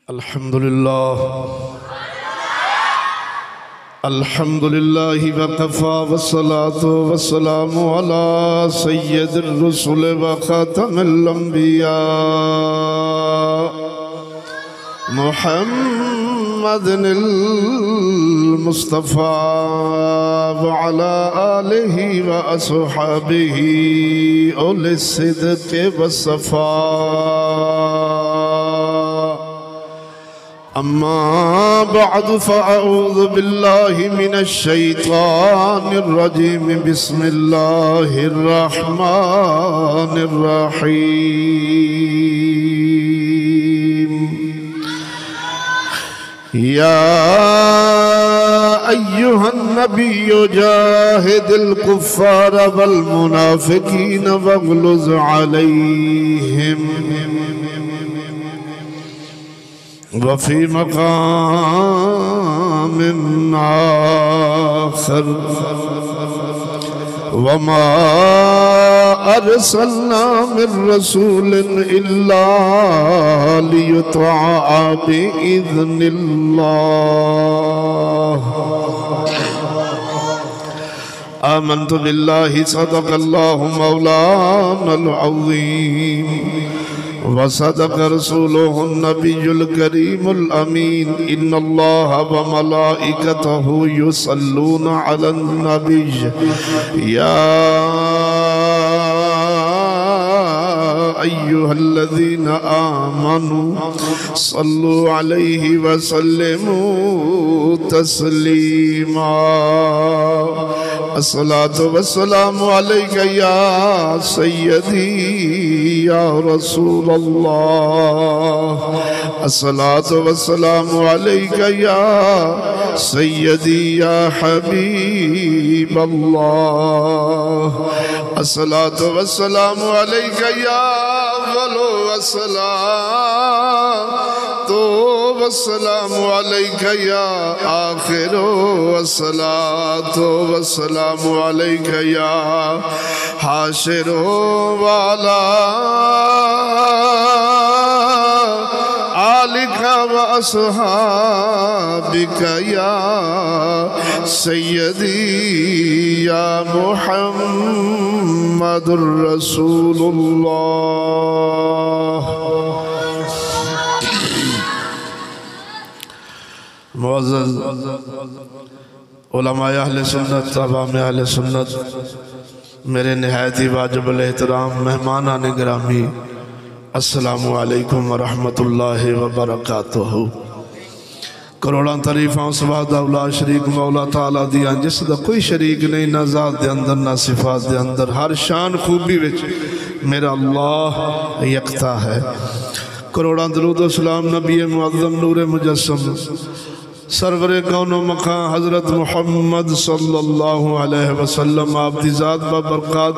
الحمد لله وكفى والصلاة والسلام على سيد الرسل وخاتم الأنبياء محمد المصطفى وعلى آله وأصحابه أولي الصدق والصفاء. أما بعد فأعوذ بالله من الشيطان الرجيم. بسم الله الرحمن الرحيم. يا أيها النبي جاهد الكفار والمنافقين واغلظ عليهم. وفي مقام آخر وما أرسلنا من رسول إلا ليطاع بإذن الله. آمنت بالله صدق الله مولانا العظيم وصدق رسوله النبي الكريم الأمين. إن الله وملائكته يصلون على النبي يا أيها الذين آمنوا صلوا عليه وسلموا تسليما. الصلاة والسلام عليك يا سيدي يا رسول الله. الصلاة والسلام عليك يا سيدي يا حبيب الله. الصلاة والسلام عليك يا أول والصلاة والسلام عليك يا آخر والصلاة والسلام عليك يا حاشر وعلى آلك وأصحابك يا سيدي يا محمد رسول الله. معزز علماء اہل سنت، عوام اہل سنت، میرے نہایتی واجب الاحترام مہمانان گرامی، السلام علیکم ورحمت اللہ وبرکاتہ. کروڑاں تعریفاں سبحان اللہ شریک مولا تعالیٰ دیاں جس دا کوئی شریک نہیں، نہ ذات دے اندر نہ صفات دے اندر، ہر شان خوبی وچ میرا اللہ یکتا ہے. کروڑاں درود و سلام نبی معظم نور مجسم سرور کون و مقام حضرت محمد صلی اللہ علیہ وسلم آپ دی ذات ببرکات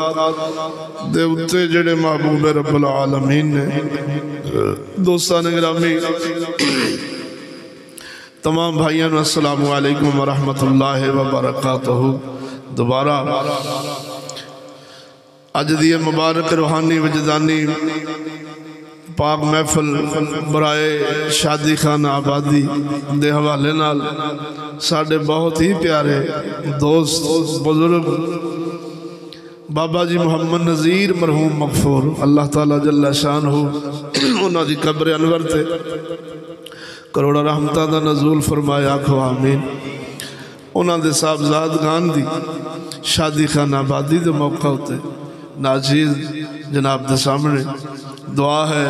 دے اتے جڑے محبوب رب العالمین نے. دوستان گرامی، تمام بھائیان السلام علیکم ورحمت اللہ وبرکاتہ. دوبارہ اج دی مبارک روحانی وجدانی پاک محفل برائے شادی خانہ آبادی دے حوالے نال ساڑھے بہت ہی پیارے دوست بزرگ بابا جی محمد نذیر مرحوم مغفور اللہ تعالیٰ جل شان ہو انہاں دی قبر انور تے کروڑا رحمتہ دا نزول فرمایا آکھو آمین. انہاں دے صاحبزاد گان دی شادی خانہ آبادی دے موقع ہوتے ناچیز جناب دے سامنے دعا ہے.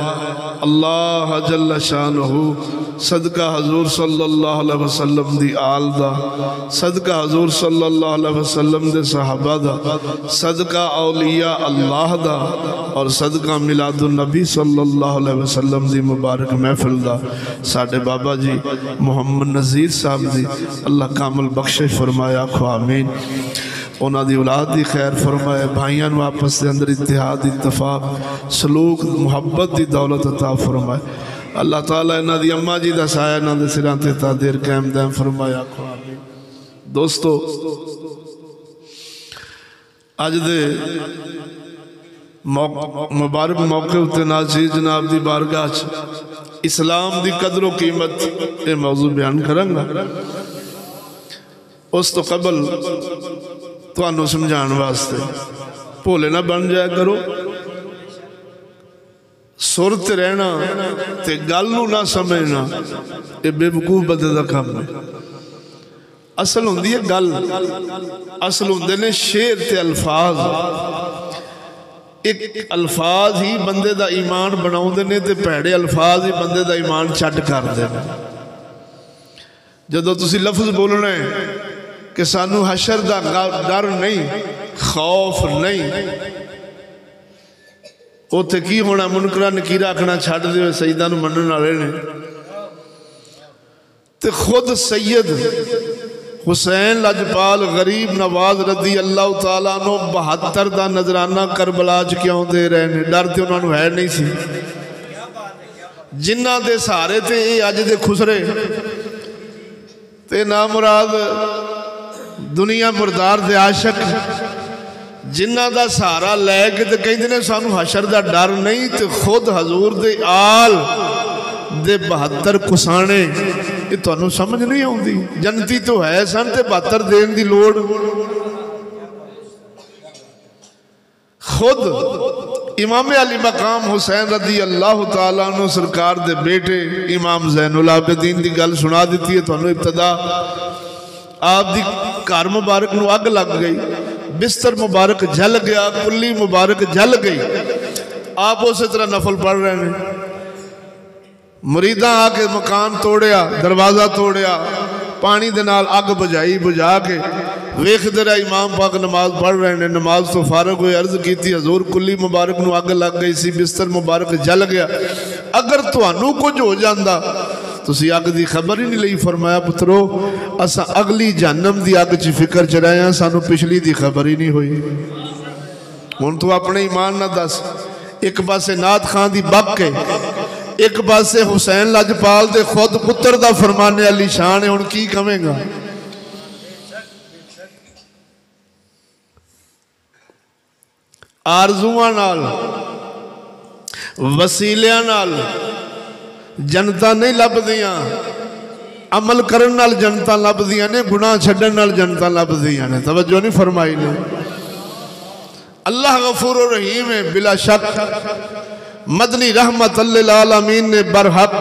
اللہ جل شانہ صدقہ حضور صلی اللہ علیہ وسلم دی آل دا، صدقہ حضور صلی اللہ علیہ وسلم دے صحابہ دا، صدقہ اولیاء اللہ دا، اور صدقہ میلاد النبی صلی اللہ علیہ وسلم دی مبارک محفل دا ساڑھے بابا جی محمد نذیر صاحب دی اللہ کامل بخشش فرمایا آکھو آمین. انہاں دی اولاد دی خیر فرمائے، بھائیاں واپس دے اندر اتحاد اتفاق سلوک محبت دی دولت عطا فرمائے. اللہ تعالیٰ انہاں دی اماں جی دا سایہ انہاں دے سران تے تادیر قائم دائم فرمایا آکھو آمین. دوستو آج دے مبارک موقع ہوتے ناچیز جناب دی بارگاہ اسلام دی قدر و قیمت یہ موضوع بیان کروں گا. اس تو قبل تو انہوں سمجھان واسطے بھولے نہ بن جائے کرو. سرت رہنا تے گلو نہ سمجھنا یہ بے وقوف بندے دا کام ہے. اصل ہوندی ہے گل، اصل ہوندے نے شعر تے الفاظ. ایک الفاظ ہی بندے دا ایمان بناؤں دے نے تے پیڑے الفاظ ہی بندے دا ایمان چٹ کر دے. جدو تسی لفظ بولنا ہے کہ سانو حشر دا ڈر نہیں، خوف نہیں، وہ تے کی ہونا منکرہ نکیرہ اکھنا چھاڑ دے ہوئے سیدہ نو منن والے نے. تے خود سید حسین لاجپال غریب نواز رضی اللہ تعالیٰ عنہ 72 دا نظرانہ کربلا چ کیوں دے رہے ہیں؟ ڈر تے انہوں نے ہے نہیں سی. جنہ دے سارے تے اے اج دے خسرے تے نامراد دنیا مردار دے عاشق جنہ دا سارا لے کے تے کہیں دینے سانو حشر دا ڈر نہیں. تے خود حضور دے آل دے 72 کسانے یہ تو انہوں سمجھ نہیں ہوں دی. جنتی تو ہے سن تے 72 دین دی لوڑ. خود امام علی مقام حسین رضی اللہ تعالیٰ عنہ سرکار دے بیٹے امام زین العابدین دی گل سنا دیتی ہے. تو انہوں ابتدا آپ دی کار مبارک نو اگ لگ گئی، بستر مبارک جل گیا، کلی مبارک جل گئی. آپ اسی طرح نفل پڑھ رہے ہیں. مریداں آ کے مکان توڑیا، دروازہ توڑیا، پانی دے نال اگ بجائی، بجا کے ویکھ دے رہا امام پاک نماز پڑھ رہے ہیں. نماز تو فارغ ہوئے، عرض کی تھی حضور کلی مبارک نو اگ لگ گئی سی، بستر مبارک جل گیا، اگر تانوں کچھ ہو جاندا تسی اگ دی خبر ہی نہیں لئی. فرمایا پترو اساں اگلی جہنم دی اگ چ فکر چ رہے ہیں، سانو پچھلی دی خبر ہی نہیں ہوئی. ہن تو اپنے ایمان نہ دس. ایک پاسے نعت خان دی بک ہے، ایک پاسے حسین لاجپال دے خود پتر دا فرمانے علی شان ہے. ہن کی کہیں گا؟ آرزوਆਂ نال وسیلیاں نال جنتا نہیں لب دیاں، عمل کرن نال جنتا لب دیاں نے، گناہ چھڑن نال جنتا لب دیاں نے. توجہ نہیں فرمائی نے. اللہ غفور و رحیم ہے بلا شک. مدنی رحمت للعالمین نے برحق،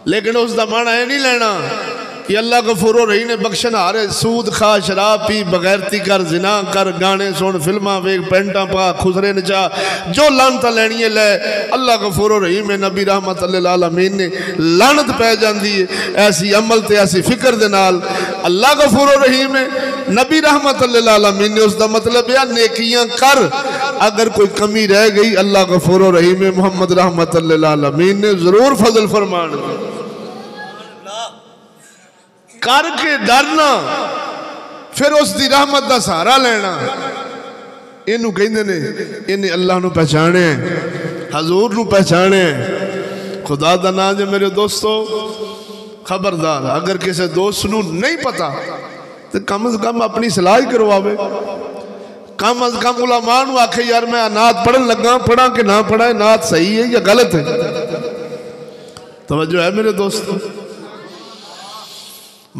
لیکن اس دا معنی ہے نہیں لینا کہ اللہ غفور و رحیم نے بخشن ہارے سود کھا، شراب پی، بغیرتی کر، زنا کر، گانے سن، فلماں ویکھ، پینٹاں پا، خسرے نچا، جو لعنت لینی ہے لے. اللہ غفور و رحیم ہے. نبی رحمت للعالمین نے لعنت پہ جاندی ہے ایسی عمل تے ایسی فکر دے نال. اللہ غفور و رحیم ہے. نبی رحمت للعالمین نے اس دا مطلب ہے نیکیاں کر، اگر کوئی کمی رہ گئی اللہ غفور و رحیم ہے. محمد رحمت للعالمین نے ضرور فضل فرمان کر کے ڈرنا، پھر اس دی رحمت دا سہارا لینا. انہوں کہندے نے انہیں اللہ نو پہچانے ہیں، حضور نو پہچانے ہیں. خدا دا نام جے میرے دوستو خبردار، اگر کسی دوست نو نہیں پتا تو کم از کم اپنی صلاح کرواوے. کم از کم علماء نو آکھے یار میں نعت پڑھن لگا، پڑھا کہ نہ پڑھا ہے، نعت صحیح ہے یا غلط ہے. توجہ ہے میرے دوستو.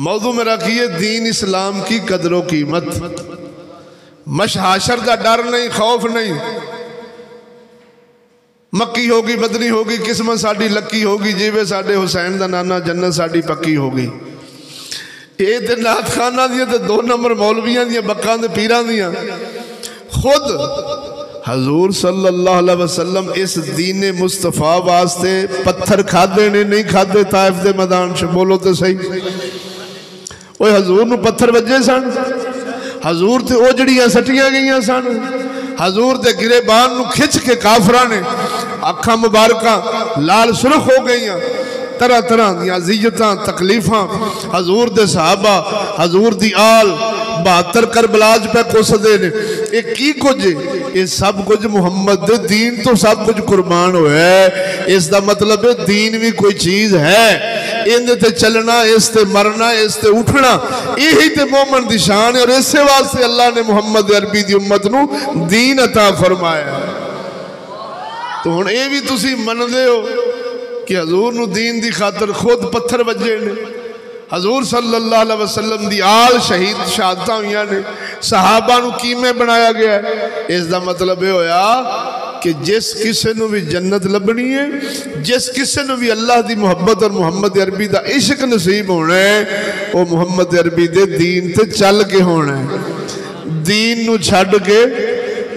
موضوع میں رکھیے دین اسلام کی قدر و قیمت. مشحاشر دا ڈر نہیں، خوف نہیں. مکی ہوگی، بدنی ہوگی، قسمت ساڑی لکی ہوگی، جیوے ساڑے حسین دا نانا جنت ساڑی پکی ہوگی. یہ تے نعت خانہ دیا تے 2 نمبر مولویاں دیا، بکان دے پیران دیا. خود حضور صلی اللہ علیہ وسلم اس دین مصطفیٰ واسطے پتھر کھادے نے نہیں کھادے طائف دے میدان سے. بولو تے صحیح. اوہ حضور نو پتھر بجے سن، حضور تے اوجڑیاں سٹیاں گئیاں سن، حضور تے گریبان نو کھچ کے کافران نے اکھاں مبارکاں لال سرخ ہو گئیاں. طرح طرح دی عزیتاں تکلیفاں حضور دے صحابہ، حضور دی آل 72 کربلاج پہ کوس دے نے. ایک کی کچھ یہ سب کچھ محمد دے دین تو سب کچھ قربان ہوئے ہے. اس دا مطلب ہے دین بھی کوئی چیز ہے. اندے تے چلنا، اس تے مرنا، اس تے اٹھنا، یہی تے مومن دی شان ہے. اور اس سے واسطے اللہ نے محمد عربی دی امت نو دین عطا فرمایا. تو ہن اے بھی تسی من دے ہو کہ حضور نو دین دی خاطر خود پتھر وجے نے، حضور صلی اللہ علیہ وسلم دی آل شہید شہادتاں ہوئیاں نے، صحابہ نو کیمیں بنایا گیا ہے۔ اس دا مطلب یہ ہویا کہ جس کسے نو بھی جنت لبنی ہے، جس کسے نو بھی اللہ دی محبت اور محمد عربی دا عشق نصیب ہونا ہے، وہ محمد عربی دے دین تے چل کے ہونا ہے۔ دین نو چھڑ کے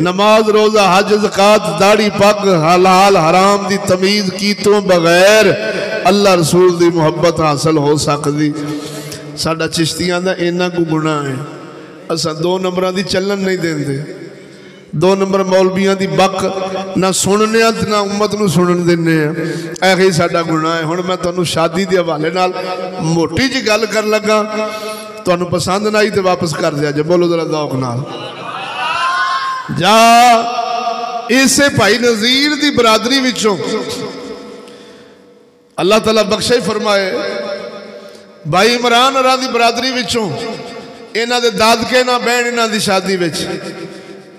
نماز روزہ حج زکات داڑھی پگ حلال حرام دی تمیز کیتوں بغیر اللہ رسول دی محبت حاصل ہو سکتی۔ ساڈا چشتیاں دا اینا کو گناہ ہے، اساں 2 نمبران دی چلن نہیں دین دے، 2 نمبر مولویاں دی بک نہ سننے ہیں نہ امت نو سنن دینے ہیں، ایہی ساڈا گناہ ہے۔ ہن میں تانوں شادی دی حوالے نال موٹی جی گل کر لگا، تانوں پسند نہ آئی تے واپس کر دیا جے، بولو ذرا ذوق نال۔ جا اسے بھائی نذیر دی برادری وچوں اللہ تعالیٰ بخشے فرمائے، بھائی عمران ارہ دی برادری وچوں انہ دے دادکے نہ بین انہ دی شادی وچ،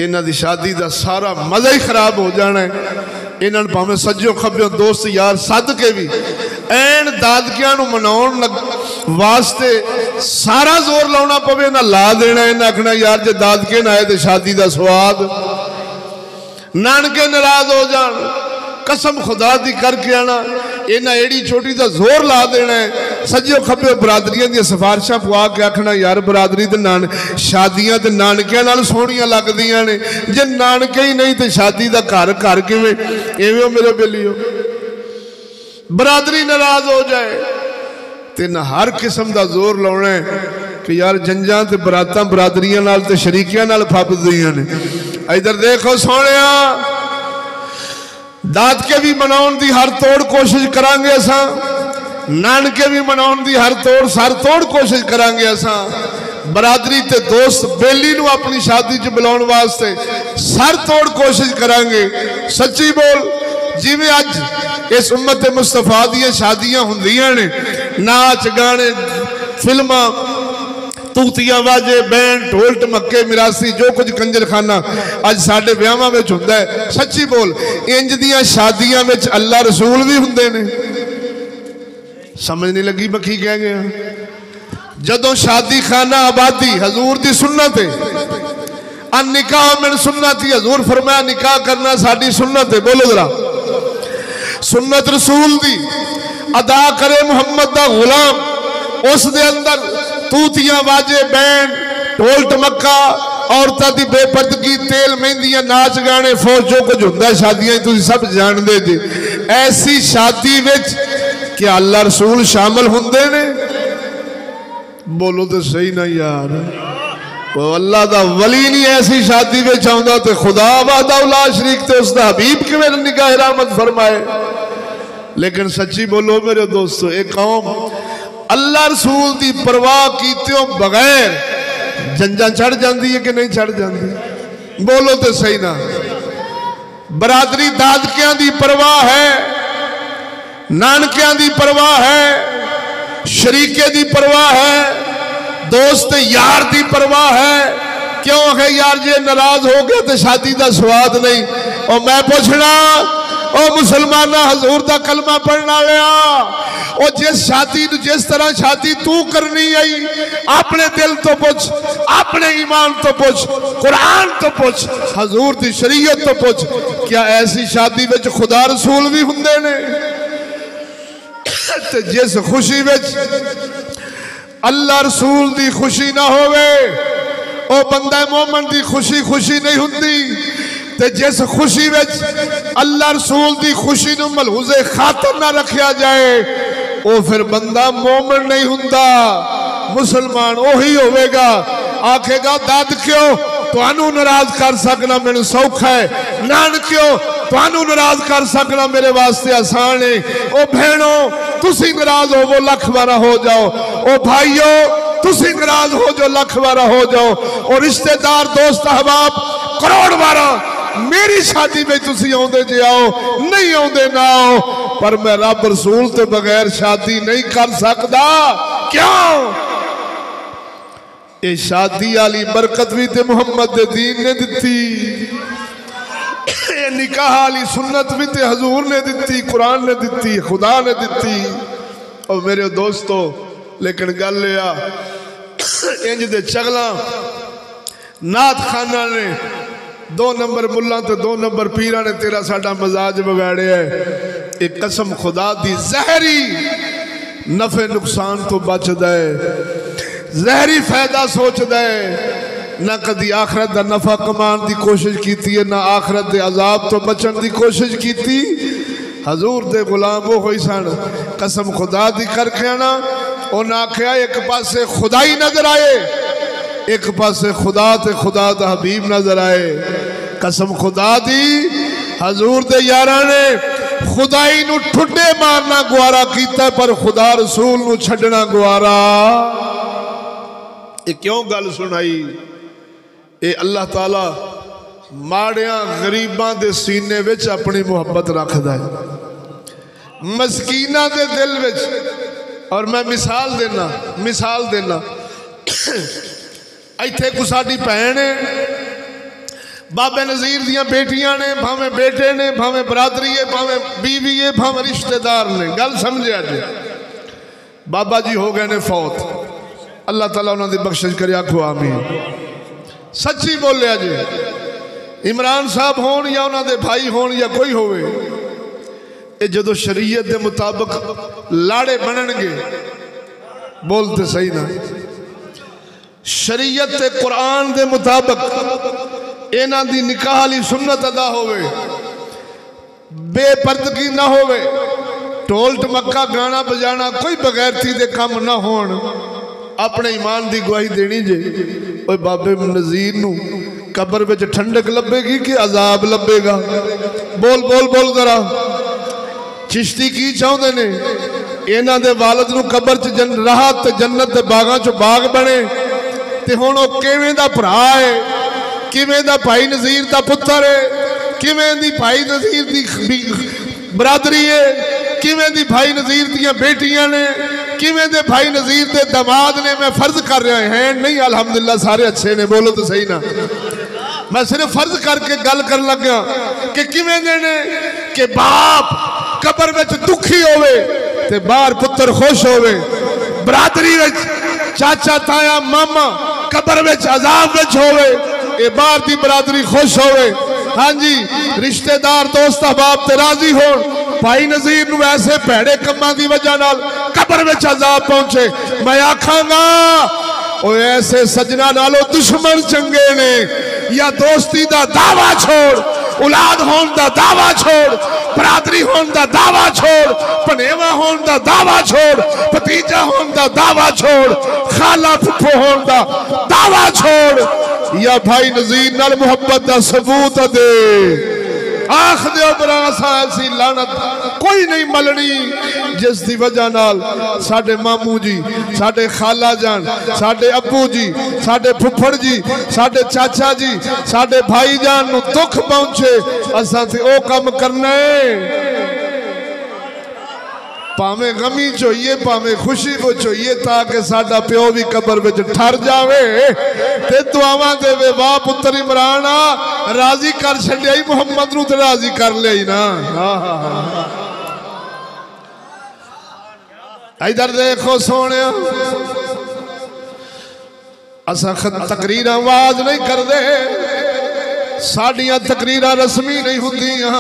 انہ دی شادی دا سارا مزہ ہی خراب ہو جانا ہے۔ انہ نے پاہمیں سجیوں کھبیوں دوست یار صدقے بھی این دادکیاں نو مناؤن واسطے سارا زور لاؤنا پوے نہ لا دینا ہے، نہ اکھنا یار جے دادکے نہ آئے دے شادی دا سواد، نانکے نراز ہو جان، قسم خدا دی کر کے آنا، انہا ایڈی چھوٹی دا زور لا دینا ہے۔ سجیو کھپے برادریاں دیا سفارشاں پوا کے آکھنا یار برادری دے شادیاں دے نانکیاں نال سونیاں لگ دیاں نے، جے نانکے ہی نہیں تے شادی دا کار کے میں ایویں میرے بیلیو برادری ناراض ہو جائے تے نہ ہر قسم دا زور لاؤنا ہے کہ یار جنجاں تے براتاں برادریاں نال تے شریکیاں نال پھاپ دیاں نے۔ ادھر دیکھو سونیاں، داد کے بھی مناؤن دی ہر توڑ کوشش کرانگے ایسا، نان کے بھی مناؤن دی ہر توڑ سر توڑ کوشش کرانگے ایسا، برادری تے دوست بیلی نو اپنی شادی چ بلاؤن واسطے سر توڑ کوشش کرانگے۔ سچی بول جی میں آج اس امت مصطفیٰ دیاں شادیاں ہندیاں نے، ناچ گانے فلمہ توتیاں واجے بینڈ ڈھولٹ مکے مراسی جو کچھ کنجر خانہ آج ساڑھے بیامہ میں چھندہ ہے۔ سچی بول انج دیاں شادیاں میں اللہ رسول بھی ہندے نے، سمجھ نہیں لگی بکی کہہ گیا۔ جدوں شادی خانہ آبادی حضور دی سنت ہے، ان نکاح من سنت ہی، حضور فرمایا نکاح کرنا ساڑھی سنت ہے، بولو ذرا سنت رسول دی ادا کرے محمد دا غلام، اس دے اندر توتیاں واجے بینڈ ڈھول ٹمکا عورتاں دی بے پردگی تیل مہندیاں ناچ گانے فوج جو کچھ ہوندا ہے شادیاں تو سب جان دے جی۔ ایسی شادی وچ کیا اللہ رسول شامل ہوندے نے؟ بولو تو صحیح نہ یار، وہ اللہ دا ولی نہیں ایسی شادی وچ آوندا تے خدا وحدہ لا شریک تے اس دا حبیب کیویں نگاہ رحمت فرمائے۔ لیکن سچی بولو میرے دوستو، ایک قوم اللہ رسول دی پرواہ کیتیوں بغیر جنجاں چڑھ جاندی ہے کہ نہیں چڑھ جاندی؟ بولو تو صحیح نہ۔ برادری دادکیاں دی پرواہ ہے، نانکیاں دی پرواہ ہے، شریکے دی پرواہ ہے، دوست یار دی پرواہ ہے۔ کیوں ہے یار جے ناراض ہو گیا تو شادی دا سواد نہیں؟ اور میں پوچھنا او مسلمانہ حضور دا کلمہ پڑھنا لیا، او جس شادی جس طرح شادی تو کرنی آئی اپنے دل تو پوچھ، اپنے ایمان تو پوچھ، قرآن تو پوچھ، حضور دی شریعت تو پوچھ، کیا ایسی شادی وچ خدا رسول بھی ہندے نے؟ جس خوشی وچ اللہ رسول دی خوشی نہ ہوئے او بندہ مومن دی خوشی خوشی نہیں ہندی، تے جس خوشی وچ اللہ رسول دی خوشی نو ملحوظ خاطر نہ رکھیا جائے او پھر بندہ مومن نہیں ہندا، مسلمان وہی ہوئے گا۔ آکھے گا داد کیوں تو انو ناراض کر سکنا میرے سوکھ ہے، نان کیوں تو انو ناراض کر سکنا میرے واسطے آسان ہے۔ او بھینوں تسی ناراض ہو وہ لکھ بارہ ہو جاؤ، او بھائیو تسی ناراض ہو جو لکھ بارہ ہو جاؤ، اور رشتہ دار دوست احباب کروڑ بارہ میری شادی میں تسی ہوندے جے آؤ، نہیں ہوندے نہ آؤ، پر میں رب رسول تو بغیر شادی نہیں کر سکتا۔ کیوں؟ اے شادی علی برکت بھی تے محمد دین نے دیتی، اے نکاح والی سنت بھی تے حضور نے دتی، قرآن نے دتی، خدا نے دتی۔ اور میرے دوستو لیکن گل لیا انج دے چگلاں نعت خانہ نے 2 نمبر ملہ تے 2 نمبر پیرہ نے تیرا ساڈا مزاج بگاڑے ہے۔ ایک قسم خدا دی زہری نفع نقصان تو بچ دے، زہری فائدہ سوچ دے، نہ کدی آخرت دا نفع کمان دی کوشش کیتی ہے، نہ آخرت دے عذاب تو بچن دی کوشش کیتی۔ حضور دے غلام وہ ہوئی سن قسم خدا دی کر کے نا انہاں آکھیا ایک پاسے خدائی نظر آئے، ایک پاسے خدا تے خدا دا حبیب نظر آئے۔ قسم خدا دی حضور دے یاراں نے خدائی نو ٹھڈے مارنا گوارا کیتا پر خدا رسول نو چھڈنا گوارا۔ یہ کیوں گل سنائی؟ اے اللہ تعالیٰ ماڑیاں غریباں دے سینے وچ اپنی محبت رکھ دے، مسکیناں دے دل وچ۔ اور میں مثال دینا ایتھے کو ساڈی بہن ہے، بابے نظیر دیاں بیٹیاں نے، بھاویں بیٹے نے، بھاویں برادری ہے، بھاویں بیوی ہے، بھاویں رشتہ دار نے۔ گل سمجھے آجے بابا جی ہو گئے نے فوت، اللہ تعالیٰ انہوں نے بخشش کرے، آکھو آمین۔ سچی بولے آجے عمران صاحب ہون یا انہوں دے بھائی ہون یا کوئی ہوئے، اے جدو شریعت دے مطابق لاڑے بنن گے، بولتے صحیح نا، شریعت تے قرآن دے مطابق اینا دی نکاح لی سنت ادا ہوئے، بے پردگی نہ ہوئے، ٹول ٹمکہ گانا بجانا کوئی بغیرتی دے کام نہ ہون، اپنے ایمان دی گواہی دینی جے۔ اوہ بابے نظیر نو قبر وچ ٹھنڈک لبے گی کہ عذاب لبے گا؟ بول بول بول ذرا۔ چشتی کی چاہوں نے اینا دے والد نو قبر چ راحت جنت دے باغاں چ باغ بنے تے ہن او کیویں دا بھرا ہے، کیویں دا بھائی نظیر دا پتر ہے، کیویں دی بھائی نظیر دی برادری ہے، کیویں دی بھائی نظیر دیاں بیٹیاں نے، کیویں دے بھائی نظیر دے دماد نے۔ میں فرض کر رہے ہیں نہیں، الحمدللہ سارے اچھے نے، بولو تو صحیح نا۔ میں صرف فرض کر کے گل کر لگا کہ کیویں دے نے کہ باپ قبر وچ دکھی ہوئے تے باہر پتر خوش ہوئے، برادری وچ چاچا تایا ماما قبر وچ عذاب وچ ہوئے، اے باہر دی برادری خوش ہوئے۔ ہاں جی رشتہ دار دوست احباب تے راضی ہون، بھائی نظیر نو ایسے پیڑے کماں دی وجہ نال قبر وچ عذاب پہنچے، میں آکھاں گا او ایسے سجنہ نالو دشمن چنگے نے، یا دوستی دا دعویٰ چھوڑ، اولاد ہون دا دعویٰ چھوڑ، برادری ہون دا دعویٰ چھوڑ، پنیوہ ہون دا دعویٰ چھوڑ، پتیجہ ہون دا دعویٰ چھوڑ، خالہ پھپھو ہون دا دعویٰ چھوڑ، یا بھائی نظیر نال محبت دا ثبوت دے۔ آخ دے براسا ایسی لعنت کوئی نہیں ملنی جس دی وجہ نال ساڑھے مامو جی، ساڑھے خالہ جان، ساڑھے ابو جی، ساڑھے پھپھڑ جی، ساڑھے چاچا جی، ساڑھے بھائی جان نو دکھ پہنچے، اساں تھے او کم کرنے پامیں غمی چوئیے پامیں خوشی وہ چوئیے تاکہ ساڑھا پیو بھی قبر بچ ٹھر جاوے تے دعاواں دے وے واہ پتر عمرانا راضی کر چھڑے ہی محمد نو تے راضی کر لے ہی نا۔ ادھر دیکھو سونے اسا تقریرہ آواز نہیں کر دے، ساڑیاں تقریرہ رسمی نہیں ہوندیاں،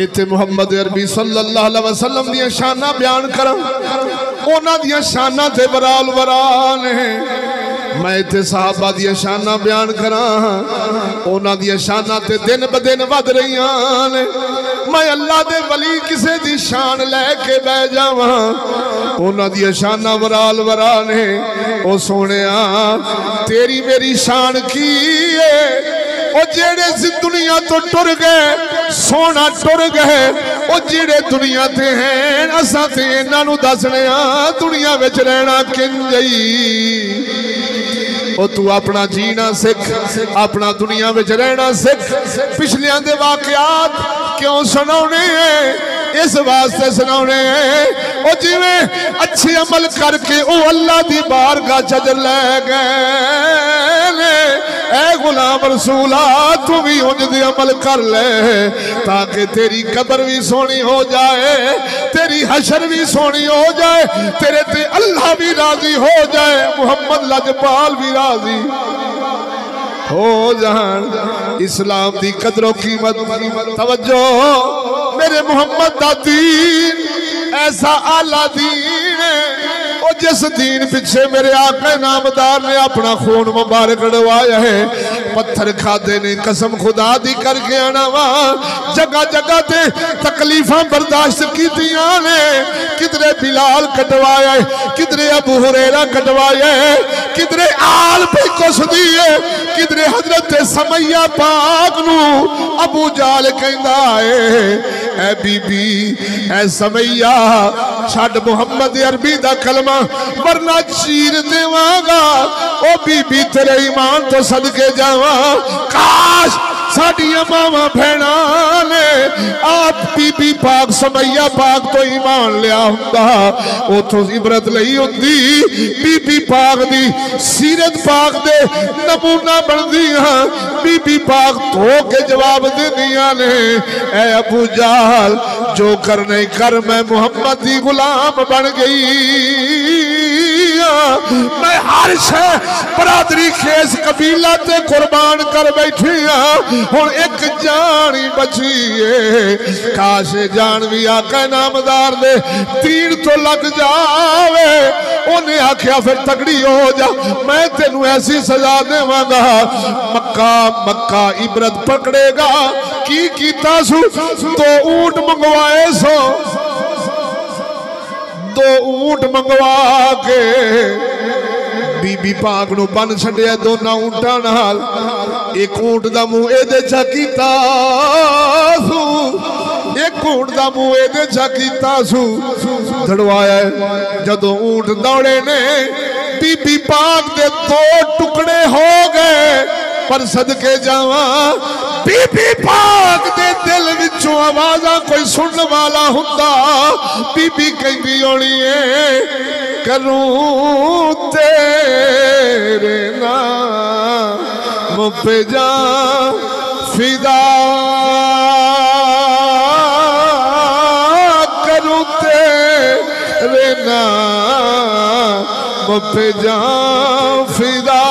ایتھے محمد عربی صلی اللہ علیہ وسلم دیاں شانہ بیان کرم، اونا دیاں شانہ تے برال برال ہیں، میں ایتھے صحابہ دیاں شانہ بیان کرم، اونا دیاں شانہ تے دن بدن ود رہیاں نے، میں اللہ دے ولی کسے دی شان لے کے بے جاواں، اونا دیاں شانہ برال برال ہیں، او سونیاں تیری میری شان کی ہے، او جیڑے سے دنیا تو ٹر گئے سونا ٹر گئے، او جیڑے دنیا تے ہیں اساں تے انہاں دسنے دنیا وچ رہنا کن جئی، او تو اپنا جینا سکھ، اپنا دنیا وچ رہنا سکھ، پچھلیاں دے واقعات کیوں سناونے ہیں، اس واسطے سناونے ہیں، او جیویں اچھے عمل کر کے او اللہ دی بارگاہ چ لے گئے اے غلام رسولہ تو بھی انج دی عمل کر لے تاکہ تیری قبر بھی سونی ہو جائے تیری حشر بھی سونی ہو جائے تیرے تے اللہ بھی راضی ہو جائے محمد لجپال بھی راضی ہو جان اسلام دی قدر و قیمت توجہ میرے محمد دا دین ایسا اعلیٰ دین ہے اور جس دین پیچھے میرے آقا نامدار نے اپنا خون مبارک ڈوایا ہے پتھر کھاتے نے قسم خدا دی کر کے آنا وہاں جگہ جگہ تے تکلیفاں برداشت کی دیاں نے کدرے بلال کٹوایا ہے کدرے ابو ہریرہ کٹوایا ہے کدرے آل پہ کس دیئے کدرے حضرت سمیہ پاک نو ابو جال کہندہ اے بی بی اے سمیہ چھڑ محمد عربی دا کلمہ ورنہ چیر دیواں گا او بی بی تیرے ایمان تو صدقے جاواں کاش ساڑھیاں ماما بھینانے آپ بی بی پاک سمیہ پاک تو ایمان لیا ہوندا او تو عبرت لئی ہوندی بی بی پاک دی سیرت پاک دے نمونہ بن دیاں بی بی پاک تو کے جواب دے دیا نے اے ابو جال جو کرنے کر میں محمد دی غلام بن گئی میں ہر شے برادری خیز قبیلہ تے قربان کر بیٹھی ہوں ایک جانی بچیے کاش جان بھی آقا نامدار دے تین تو لگ جاوے انہیں آکھیا پھر تگڑی ہو جا میں تینوں ایسی سزا دے مانگا مکہ عبرت پکڑے گا کی کیتا سو تو اونٹ منگوائے سو دو اونٹ منگوا کے بی بی پاک نو بن چھڑیا دونا اونٹا نال ایک اونٹ دا منہ اے دے چکیتا سو ایک اونٹ دا منہ اے دے چکیتا سو دھڑوایا ہے جدو اونٹ دوڑے نے بی بی پاک دے دو ٹکڑے ہو گئے پر صدقے جاواں بی بی پاک دے دل وچوں آوازاں کوئی سنن والا ہوندا بی بی کہندی ہونی ہے کروں تیرے نام پہ جان فدا کروں تیرے نام پہ جان فدا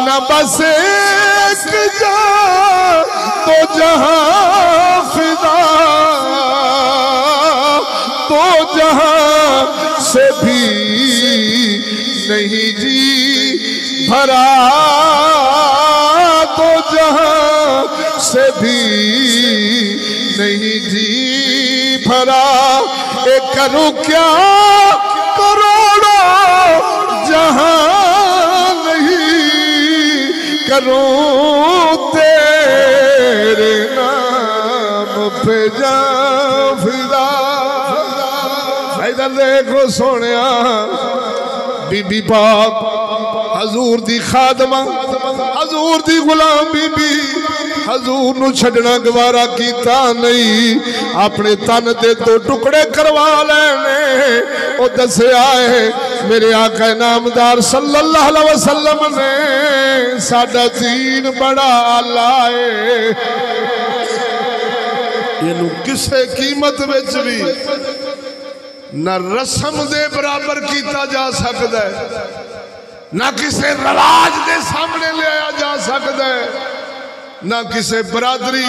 نہ بس ایک جان تو جہاں فدا تو جہاں سے بھی نہیں جی بھرا تو جہاں سے بھی نہیں جی بھرا اے کروں کیا کروڑوں جہاں نہیں کروں تیرے نام پہ جان فدا ادھر دیکھو سونیا بی بی پاک حضور دی خادمہ حضور دی غلام بی بی حضور نو چھڑنا گوارا کیتا نہیں اپنے تن دے دو ٹکڑے کروا لینے او دسے آئے میرے آقا نامدار صلی اللہ علیہ وسلم نے ساڑھا دین بڑا آلائے یہ نو کسے قیمت بچ بھی نہ رسم دے برابر کیتا جا سکتا ہے نہ کسے رواج دے سامنے لے آیا جا سکتا ہے نہ کسے برادری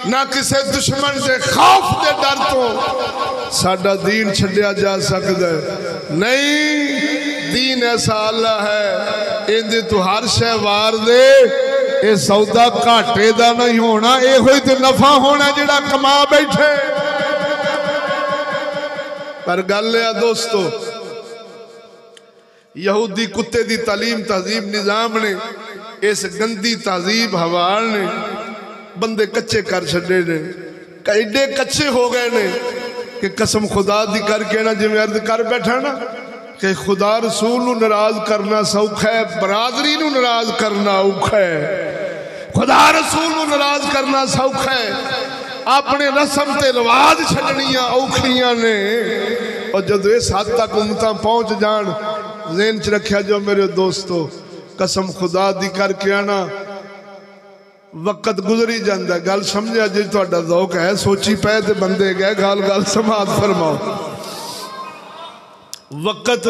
نہ کسے دشمن دے خوف دے ڈر تو ساڑھا دین چھڑیا جا سکتا ہے نہیں دین ایسا اللہ ہے اندے تو ہر شے وار دے اے سودا کاٹے دا نہیں ہونا اے ہوئی تو نفع ہونا جڑا کما بیٹھے پر گل لیا دوستو یہودی کتے دی تعلیم تہذیب نظام نے اس گندی تہذیب حوال نے بندے کچے کر چھڑے نے ایڈے کچے ہو گئے نے کہ قسم خدا دی کر کے نا جو میں عرض کر بیٹھا نا کہ خدا رسول نو ناراض کرنا سوکھا ہے برادری نو ناراض کرنا اوکھا ہے خدا رسول نو ناراض کرنا سوکھا ہے اپنے رسم تے رواج چھڑنیاں اوکھیاں نے اور جدو اس حد تک امتاں پہنچ جان ذہن چ رکھیا جو میرے دوستو قسم خدا دی کر کے آنا وقت گزری جاندہ گل سمجھا جی تہاڈا ذوق ہے سوچی پے تے بندے گئے گل سماعت فرماؤ وقت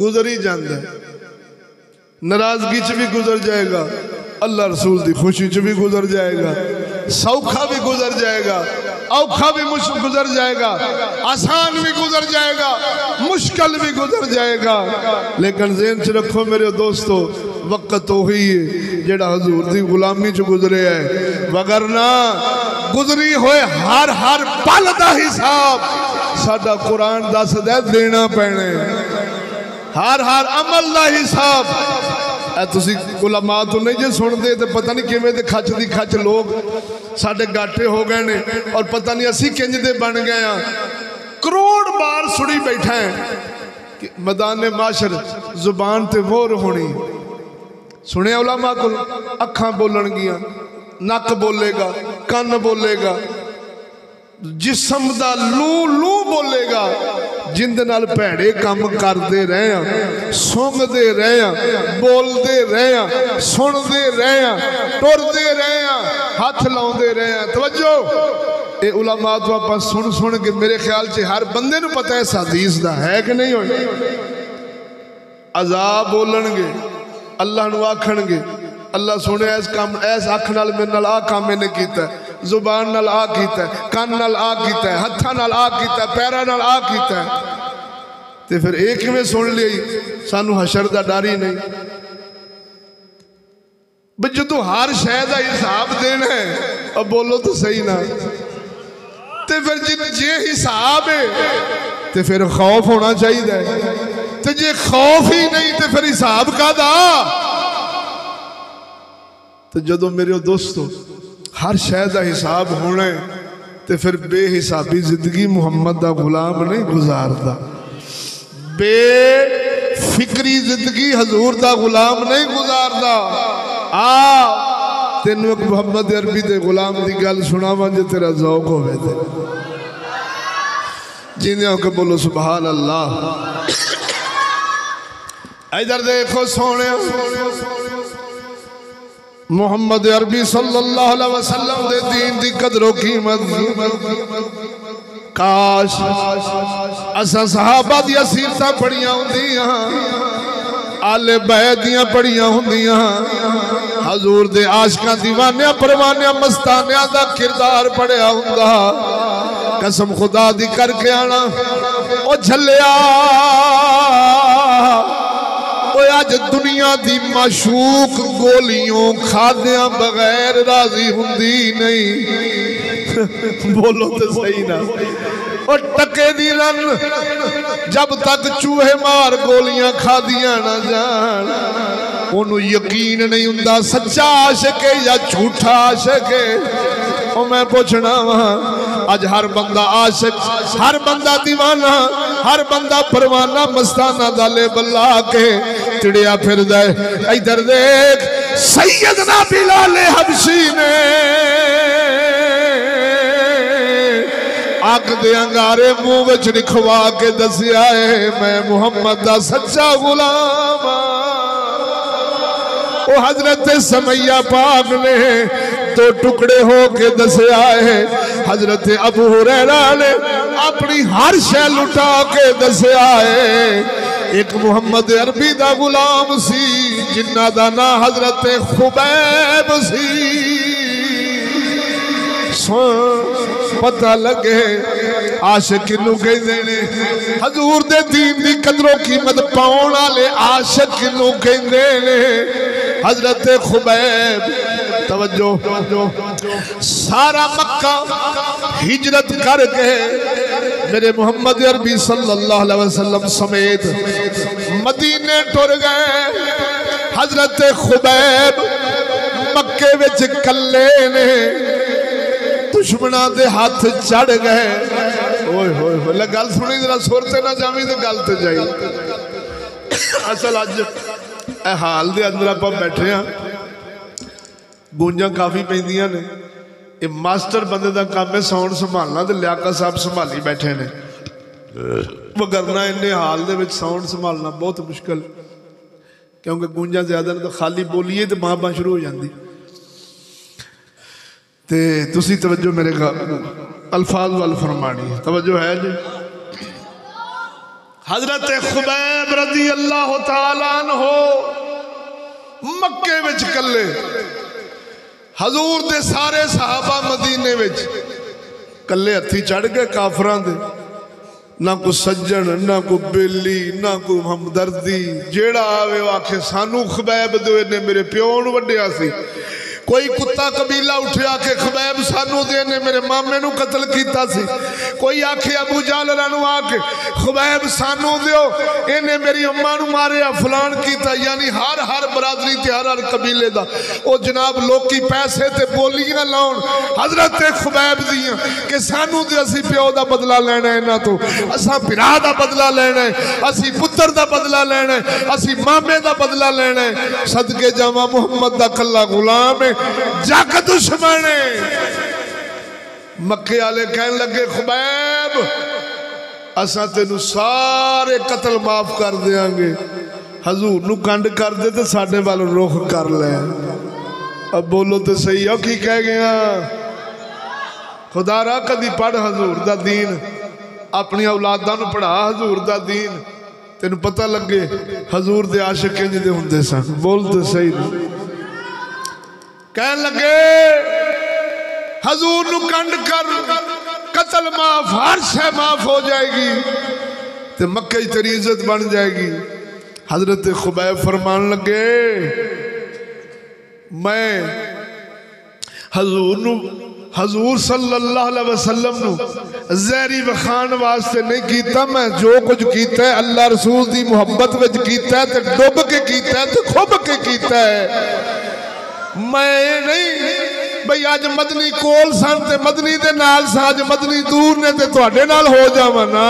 گزری جاندہ ناراضگی چ بھی گزر جائے گا اللہ رسول دی خوشی چ بھی گزر جائے گا سوکھا بھی گزر جائے گا اوکھا بھی گزر جائے گا آسان بھی گزر جائے گا مشکل بھی گزر جائے گا لیکن ذہن چ رکھو میرے دوستو وقت وہی ہے جڑا حضور دی غلامی چ گزرے ہے وگرنہ گزری ہوئے ہر پل دا حساب ساڈا قرآن دس دے دینا پینے ہر عمل دا حساب اے تسی علماء تو نہیں جے سن دے تے پتہ نہیں کیویں دے کھچ دی کھچ لوگ ساڈے گاٹے ہو گئے نے اور پتہ نہیں اسی کنج دے بن گئے ہاں کروڑ بار سڑی بیٹھا ہے کہ میدان معاشر زبان تے مور ہونی سنے علماء کو اکھاں بولن گیاں نک بولے گا کان بولے گا جسم دا لو بولے گا جن دے نال پیڑے کام کر دے رہے ہیں سونگ دے رہے ہیں بول دے رہے ہیں سن دے رہے ہیں ٹور دے رہے ہیں ہاتھ لاؤں دے رہے ہیں توجہ اے علماء تو آپ سن کے میرے خیال سے ہر بندے نو پتہ ہے اس حدیث دا ہے کہ نہیں ہوئی عذاب بولن گے اللہ نو آکھن گے اللہ سونے ایس آکھ نال میرے نال آ کام میں نے کیتا ہے زبان نال آ کیتا ہے کان نال آ کیتا ہے ہتھاں نال آ کیتا ہے پیراں نال آ کیتا ہے تے پھر ایک میں سن لئی سانو حشر دا ڈر ہی نہیں بس جدوں ہر شے دا حساب دینا ہے اب بولو تو صحیح نہ تے پھر جے حساب ہے تے پھر خوف ہونا چاہیے تے جے خوف ہی نہیں تے پھر حساب کا دا تو جدوں میرے دوستو ہر شے دا حساب ہونا ہے تے پھر بے حسابی زندگی محمد دا غلام نہیں گزاردا بے فکری زندگی حضور دا غلام نہیں گزاردا تینوں ایک محمد عربی دے غلام دی گل سناواں جے تیرا ذوق ہوے تے جیندیاں کہ بولو سبحان اللہ ادھر دیکھو سونے محمد عربی صلی اللہ علیہ وسلم دے دین دی قدر و قیمت کاش اساں صحابہ دی سیرتاں پڑھیاں ہوندیاں آل بیت دیاں پڑھیاں ہوندیاں حضور دے عاشقاں دیوانیاں پروانیاں مستانیاں دا کردار پڑھیا ہوندا قسم خدا دی کر کے آنا او جھلیا آج دنیا دی معشوق گولیوں کھادیاں بغیر راضی ہوندی نہیں بولو تو صحیح نہ اور ٹکے دی رن جب تک چوہے مار گولیاں کھادیاں نہ جان انہوں یقین نہیں ہوندہ سچا عاشق ہے یا جھوٹا عاشق ہے اور میں پوچھنا وہاں آج ہر بندہ عاشق ہر بندہ دیوانہ ہر بندہ پروانہ مستانہ دالے بلا کے تڑیا پھر دے ادھر دیکھ سیدنا بلال حبشی نے آنکھ دے انگارے منہ وچ نکھوا کے دسیا ہے میں محمد دا سچا غلام وہ حضرت سمیہ پاک نے دو ٹکڑے ہو کے دسیا ہے حضرت ابو ہریرہ نے اپنی ہر شے لٹا کے دسیا ہے ایک محمد عربی دا غلام سی جنہ دا نا حضرت خبیب سی پتہ لگے عاشق کنو کہیں دینے حضور دے دین دی قدر و قیمت پاؤنا لے عاشق کنو کہیں دینے حضرت خبیب توجہ سارا مکہ ہجرت کر کے میرے محمد عربی صلی اللہ علیہ وسلم سمیت مدینے ٹر گئے حضرت خبیب مکے وچ کلے نے دشمنہ دے ہاتھ چڑھ گئے اوئے ہوئے ہوئے گل سنی ذرا سورتے نہ جامی دے گل تے جائی اصل آج اے حال دے اندر آپ بیٹھے ہیں گونجاں کافی پیندیاں نے یہ ماسٹر بندے دا کام ہے ساؤنڈ سنبھالنا تے لیاقت صاحب سنبھالی بیٹھے نے وہ کرنا انہیں حال دے وچ ساؤنڈ سنبھالنا بہت مشکل کیونکہ گونجا زیادہ تو خالی بولیے تو ماں باں شروع ہو جاندی تے تسی توجہ میرے الفاظ وال فرمانی توجہ ہے جی حضرت خبیب رضی اللہ تعالیٰ عنہ مکے وچ کلے حضور دے سارے صحابہ مدینے وچ کلے ہتھی چڑھ گئے کافران دے نہ کو سجن نہ کو بیلی نہ کو ہمدردی جیڑا آوے واکھے سانو خبیب دوے نے میرے پیون وڈیا سی کوئی کتا قبیلہ اٹھیا کہ خبیب سانو دے نے میرے مامے نو قتل کیتا سی کوئی آکھے ابو جہل رانو آکے خبیب سانو دیو انہیں میری اماں نو مارے فلان کیتا یعنی ہر برادری تے ہر قبیلے دا او جناب لوکی پیسے تے بولیاں لاؤن حضرت خبیب دیاں کہ سانو دے اسی پیو دا بدلہ لینا ہے نا تو اساں پھرا دا بدلہ لینا ہے اسی پتر دا بدلہ لینا ہے اسی مامے دا بدلہ لینا ہے صدقے جامع محمد دا کلا غلام ہے جاگ دشمنے مکے آلے کہنے لگے خبیب اساں تینو سارے قتل معاف کر دیاں گے حضور نو کنڈ کر دے تے ساڑھے والو روخ کر لے اب بولو تے صحیح ہو کی کہہ گیا خدا را کدی پڑھ حضور دا دین اپنی اولاداں نو پڑھا حضور دا دین تینو پتہ لگے حضور دے عاشق کنج دے ہوندے سن بول تے صحیح کہنے لگے حضور نو کنڈ کر قتل معاف ہر شے معاف ہو جائے گی تے مکہ تیری عزت بن جائے گی حضرت خبیب فرمان لگے میں حضور صلی اللہ علیہ وسلم نو زہری وخان واسطے نہیں کیتا میں جو کچھ کیتا ہے اللہ رسول دی محبت وچ کیتا ہے تے ڈوب کے کیتا ہے تے کھب کے کیتا ہے میں نہیں بھئی آج مدنی کول سان تے مدنی دے نال ساج مدنی دور نے تے توڑے نال ہو جاوانا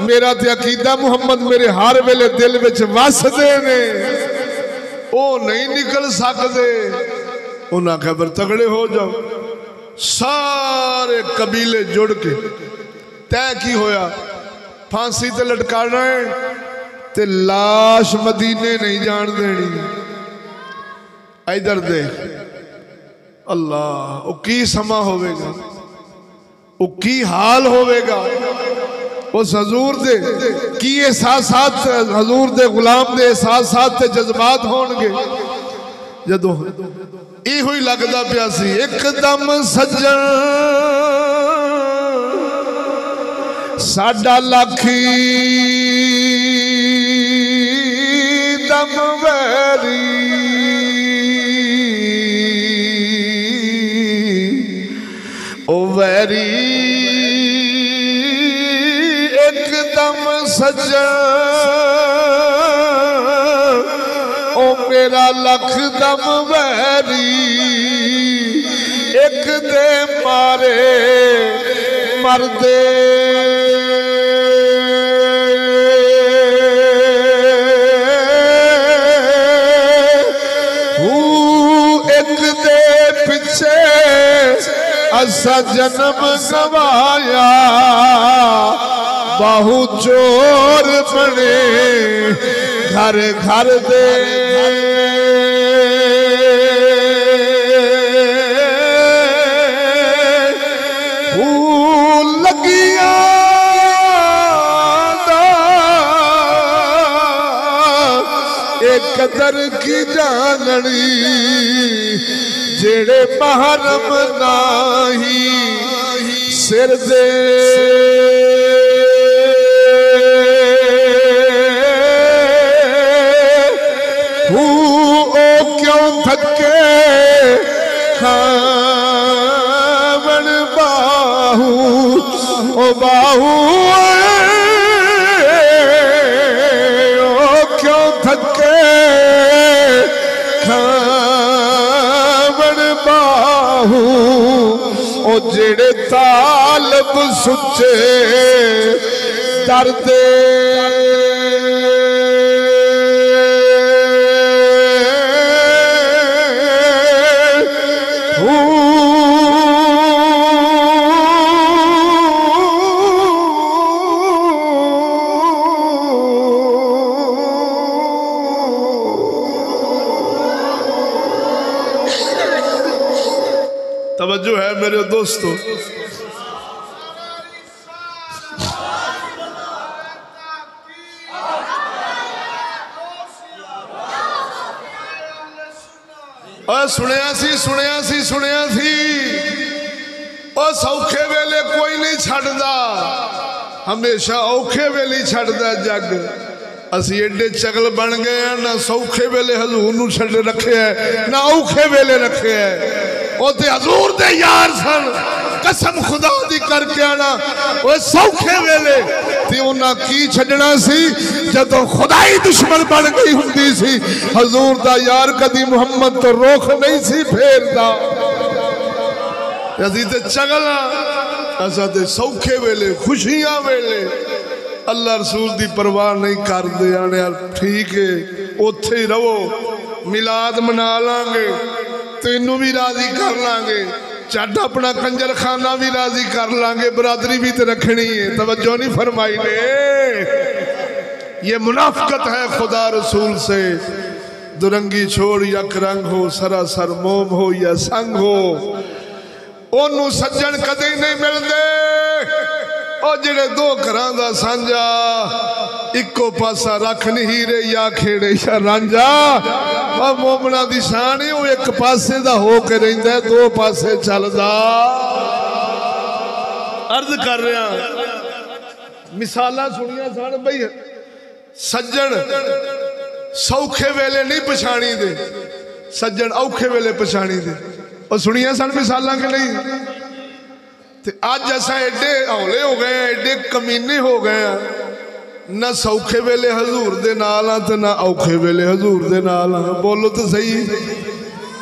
میرا تے عقیدہ محمد میرے ہر ویلے دل وچ وس دے نے او نہیں نکل سکدے انہاں خبر تگڑے ہو جاؤ سارے قبیلے جڑ کے تے کی ہویا پھانسی تے لٹکانا ہے تے لاش مدینے نہیں جان دینی ادھر دیکھ اللہ او کی سما ہوئے گا او کی حال ہوئے گا اس حضور دے کی احساسات حضور دے غلام دے احساسات تے جذبات ہونگے جدو ای ہوئی لگدا پیاسی ایک دم سجن ساڑھا لاکھی دم ویری او ویری ایک دم سجن او میرا لکھ دم ویری ایک دے مارے مردے ایک دے پچھے اسا جنم گوایا باہو چور بنے گھر گھر دے لگیا ایک قدر کی جاننی جیڑے محرم ناہی سر دے او کیوں تھکے کھاون باہو او باہو او کیوں تھکے کھاون باہو او جڑے طالب سچے درد ہے میرے دوستو اور سنیا سی اور سوکھے ویلے کوئی نہیں چھڑدا ہمیشہ اوکھے ویلے چھڑدا جگ اسی ایڈے چگل بن گئے ہیں نہ سوکھے ویلے حضور نو چھڑ رکھے ہیں نہ اوکھے ویلے رکھے ہیں وہ تے حضور دے یار سن قسم خدا دی کر کے آنا وہ سوکھے ویلے تے انہاں کی چھڑنا سی جدو خدائی دشمن بن گئی ہوندی سی حضور دا یار کدی محمد تو روک نہیں سی پھیر دا یزید چگلا ایسا تے سوکھے ویلے خوشیاں ویلے اللہ رسول دی پرواہ نہیں کر دے آنے ٹھیک ہے اتھے ہی رہو میلاد منا لانگے تینوں بھی راضی کر لانگے چٹ اپنا کنجر خانہ بھی راضی کر لانگے برادری بھی تے رکھنی ہے توجہ نہیں فرمائی نے یہ منافقت ہے خدا رسول سے درنگی چھوڑ یک رنگ ہو سراسر موم ہو یا سنگ ہو انہوں سجن کدے نہیں مل دے اور جڑے دو گھراں دا سانجا اکو پاسا رکھ نہیں رہے یا کھیڑے یا رانجا اور مومنہ دی شانی وہ ایک پاسے دا ہو کے رہندے دو پاسے چل دا عرض کر رہے ہیں مثالہ سنیا سان بھئی سجن سوکھے ویلے نہیں پچھانی دے سجن اوکھے ویلے پچھانی دے اور سنیا سان مثالہ کے نہیں آج جیسا ایڈے اولے ہو گئے ہیں ایڈے کمینے ہو گئے ہیں نہ سوکھے ویلے حضور دے نالا تے نہ اوکھے ویلے حضور دے نالا بولو تو صحیح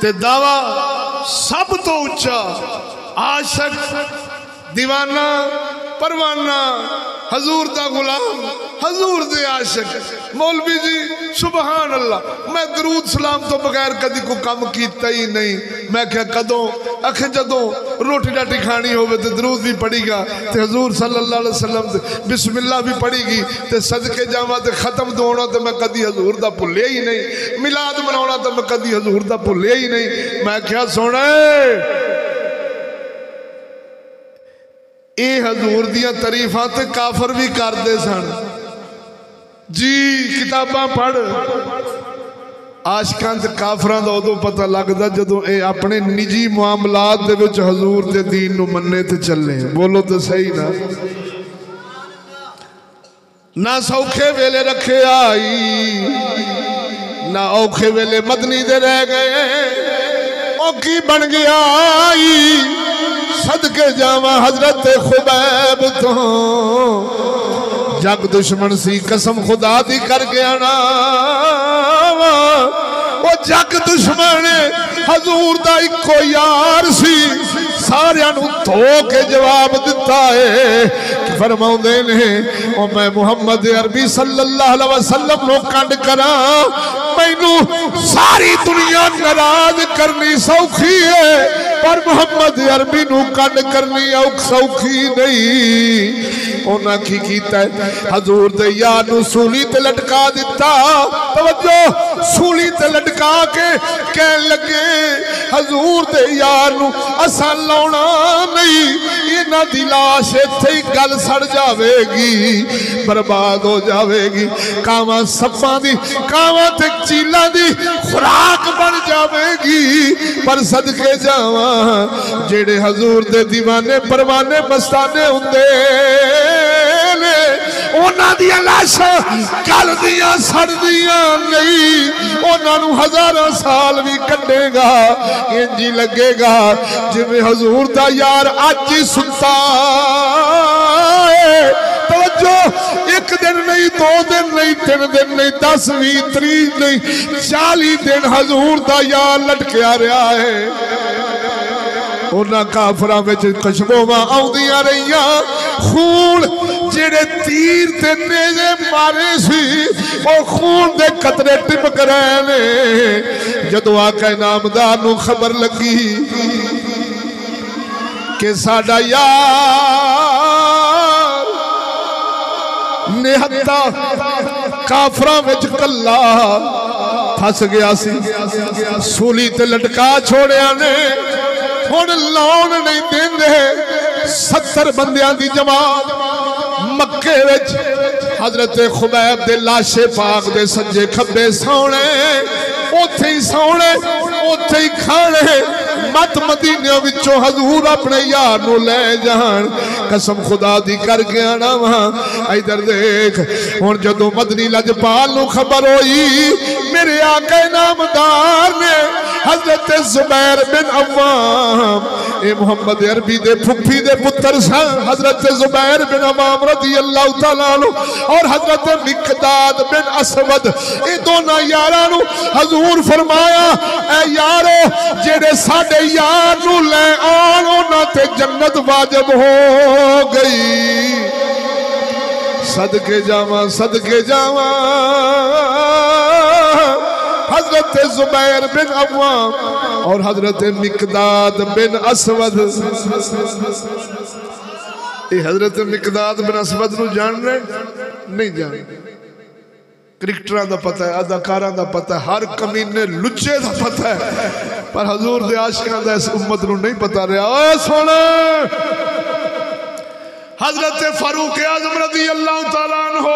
تے دعویٰ سب تو اچھا عاشق دیوانہ پروانہ حضور دا غلام حضور دے عاشق مولوی جی سبحان اللہ میں درود سلام تو بغیر کدی کو کم کیتا ہی نہیں میں کہا قدوں اکھے جدوں روٹی ڈاٹی کھانی ہوئے تے درود بھی پڑی گا تے حضور صلی اللہ علیہ وسلم تے بسم اللہ بھی پڑی گی تے صدقے جاما تے ختم دونا تے میں کدی حضور دا پھلے ہی نہیں میلاد مناونا تے میں کدی حضور دا پھلے ہی نہیں میں کہا سونے اے حضور دیاں تعریفات کافر بھی کر دے سن جی کتاباں پڑھ عاشقاں تے کافراں دا ادو پتہ لگدا جدوں اے اپنے نجی معاملات دے وچ حضور دے دین نو مننے تے چلے بولو تے صحیح نا نہ سوکھے ویلے رکھے آئی نہ اوکھے ویلے مدنی دے رہ گئے اوکی بن گیا آئی صدقے جاواں حضرت خبیب تو جگ دشمن سی قسم خدا دی کر گیا نا وہ جگ دشمن حضور دا ایکو یار سی سارے انہوں دھو کے جواب دیتا ہے کہ فرماؤں دینے اور میں محمد عربی صلی اللہ علیہ وسلم نو کنڈ کرا میں نو ساری دنیا نراز کرنی سوکھی ہے پر محمد عربی نو کنڈ کرنی اوک سوکھی نہیں اونا کی کیتا ہے حضور دے یار نو سولی تے لٹکا دیتا توجہ سولی تے لٹکا کے کہن لگے حضور دے یار نو اسا لونا نہیں یہ نہ دلاش تھے گل سڑ جاوے گی برباد ہو جاوے گی کاما سپاں دی کاما تے چیلہ دی خوراک بن جاوے گی پر صدقے جاواں جیڑے حضور دے دیوانے پروانے مستانے ہوندے اونا دیا لاشا کل دیا سڑ دیا نہیں اونا نو ہزارہ سال بھی کٹے گا انجی لگے گا جب حضور دا یار آج ہی سنتا ہے توجہ ایک دن نہیں دو دن نہیں تین دن نہیں 10 30 نہیں 40 دن حضور دا یار لٹکے آ رہا ہے اونا کافرہ میں کشبوں میں آؤں دیا رہیاں خون جڑے تیر تے نیزے مارے سی او خون دے قطرے ٹپک رہے نے جدو آقا نامدار نو خبر لگی کہ ساڑا یار نہتا کافرہ وچ کلا پھس گیا سی سولی تے لٹکا چھوڑیا نے ہن لاؤن نہیں دیندے 70 بندیاں دی جماعت مکے وچ حضرت خبیب دے لاشے پاک دے سجے کھبے سونے اوتھے ہی سونے اوتھے ہی کھانے مت مدینے وچوں حضور اپنے یار نو لے جان قسم خدا دی کر کے آنا وہاں ادھر دیکھ ہن جدوں مدنی لجپال نو خبر ہوئی میرے آقا نامدار نے حضرت زبیر بن عوام اے محمد عربی دے پھپھی دے پتر سن حضرت زبیر بن عوام رضی اللہ تعالیٰ عنہ اور حضرت مقداد بن اسود اے دونوں یارانو حضور فرمایا اے یارو جیڑے ساڑھے یار نو لے آنو نہ تے جنت واجب ہو گئی صدقے جاواں حضرت زبیر بن عوام اور حضرت مقداد بن اسود حضرت مقداد بن اسود نو جان رہے نہیں جان کرکٹراں دا پتہ ہے اداکاراں دا پتہ ہے ہر کمینے لچے دا پتہ ہے پر حضور دے عاشقاں دا اس امت نو نہیں پتہ رہا اے سونا حضرت فاروق اعظم رضی اللہ تعالیٰ عنہ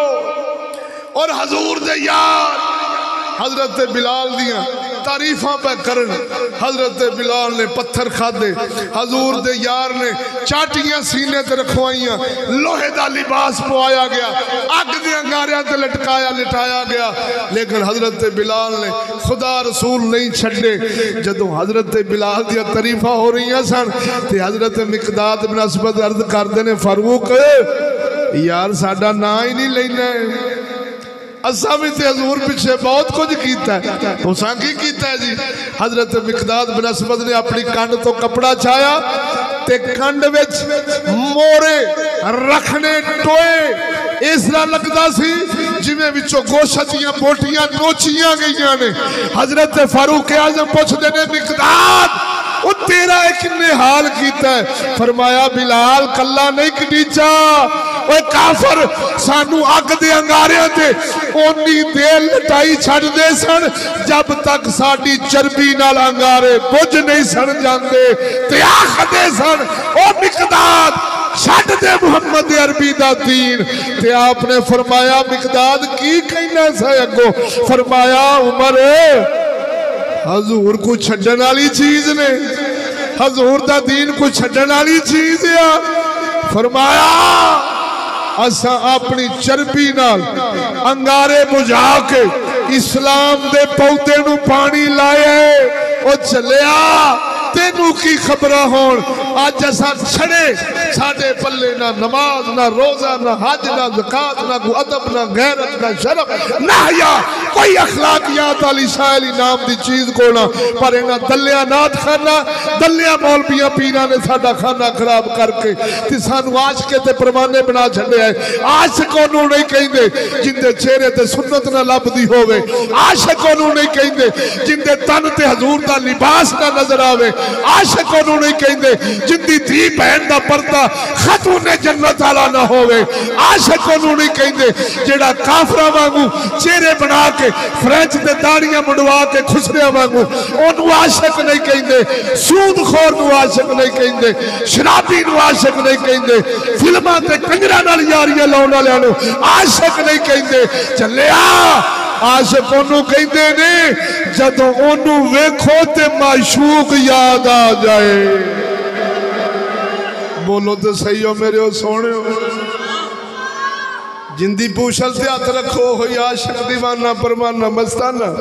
اور حضور دے یار حضرت بلال دیاں تعریفاں پہ کرن حضرت بلال نے پتھر کھا دے حضور دے یار نے چاٹیاں سینے تے رکھوائیاں لوہے دا لباس پوایا گیا آگ دیاں گاریاں تے لٹایا گیا لیکن حضرت بلال نے خدا رسول نہیں چھڑے جدوں حضرت بلال دیاں تعریفاں ہو رہی ہیں سن تے حضرت مقداد بن اسود عرض کر دینے فاروق یار ساڈا نا ہی نہیں لینا اساں بھی تے حضور پیچھے بہت کچھ کیتا ہے حسان کی کیتا ہے جی حضرت مقداد بن اسود نے اپنی کانڈ تو کپڑا چھایا تے کانڈ وچ مورے رکھنے ٹوئے اس طرح لگتا سی جویں وچوں گوشت دیاں بوٹیاں نوچیاں گئیاں نے حضرت فاروق اعظم پوچھ دینے مقداد وہ تیرا ایک نے حال کیتا ہے فرمایا بلال کلا نہیں کٹیچا وہ کافر سانو آگ دے انگاریاں تے اونی دیر لٹائی چھڑ دے سن جب تک ساڑی چربی نال انگارے بجھ نہیں سن جاندے تے آخ دے سن او مقداد چھٹ دے محمد عربی دا دین تے آپ نے فرمایا مقداد کی کہنا سا اگو فرمایا عمر حضور کو چھڑن والی چیز نے حضور دا دین کو چھڑن والی چیز ہے فرمایا اساں اپنی چربی نال انگارے بجھا کے اسلام دے پودے نو پانی لائے او چلیا تینوں کی خبرہ ہون آج جیسا چھڑے ساڑھے پلے نہ نماز نہ روزہ نہ حج نہ زکاة نہ ادب نہ غیرت نہ شرف نہ حیا کوئی اخلاقیات علی شاہلی نام دی چیز کو نہ پر انہا دلیاں نات خانہ دلیاں مولبیاں پیرہ نے ساڑھا خانہ خراب کر کے تیسانو عاشقے تے پروانے بنا چھڑے ہیں عاشقوں نو نہیں کہیں دے جن دے چہرے تے سنت نہ لب دی ہوئے عاشقوں نو نہیں کہیں دے جن دے تن تے حضور دا لباس نہ نظر آوے عاشقوں نو نہیں کہیں دے جن دی تھی بہن دا پردہ خاتون جنت والا نہ ہوئے عاشقوں نو نہیں کہیں دے جیڑا کافرہ وانگو چہرے بنا کے فرینچ دے داڑیاں مڈوا کے خسرے وانگو انو عاشق نہیں کہیں دے سود خور نو عاشق نہیں کہیں دے شرابی نو عاشق نہیں کہیں دے فلمہ تے کنجرہ نال یاریاں لاؤنا لیانو عاشق نہیں کہیں دے چلے عاشق انو کہیں دے نے جدو انو ویکھو تے معشوق یاد آ جائے بولو تے صحیح ہو میرے ہو سونے ہو جندی پوشل تے ہاتھ رکھو ہوئی عاشق دیوانہ پرمانہ مستانہ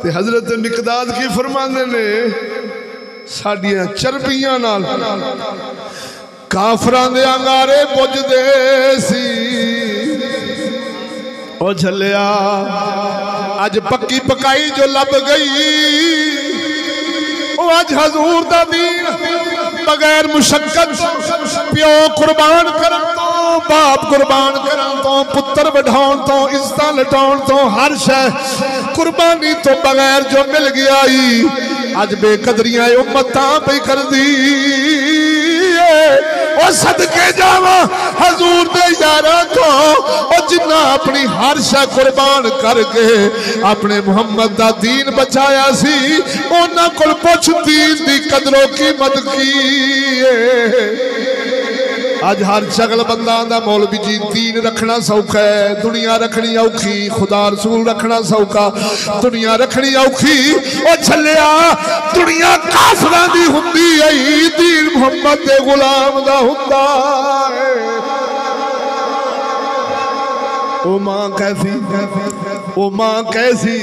تے حضرت مقداد کی فرمانے نے ساڑیاں چربیاں نال کافران دے انگارے بوجھ دے سی او جھلیا آج پکی پکائی جو لب گئی او آج حضور دا دین بغیر مشکت پیو قربان کرن تو باپ قربان کرن تو پتر بڑھان تو عزتہ لٹان تو ہر شے قربانی تو بغیر جو مل گیا ہی آج بے قدریاں امتاں پہ کر دی اور صدقے جاواں حضور دے یاراں کو اور جنہ اپنی ہر شے قربان کر کے اپنے محمد دا دین بچایا سی انہاں کول پوچھ دین دی قدر و قیمت کی آج ہر شغل بندہ آندہ مولوی جی دین رکھنا سوکھا ہے دنیا رکھنی اوکھی خدا رسول رکھنا سوکھا دنیا رکھنی اوکھی او چھلیا دنیا کافران دی ہندی ہے دین محمد دے غلام دا ہندہ ہے او ماں کیسی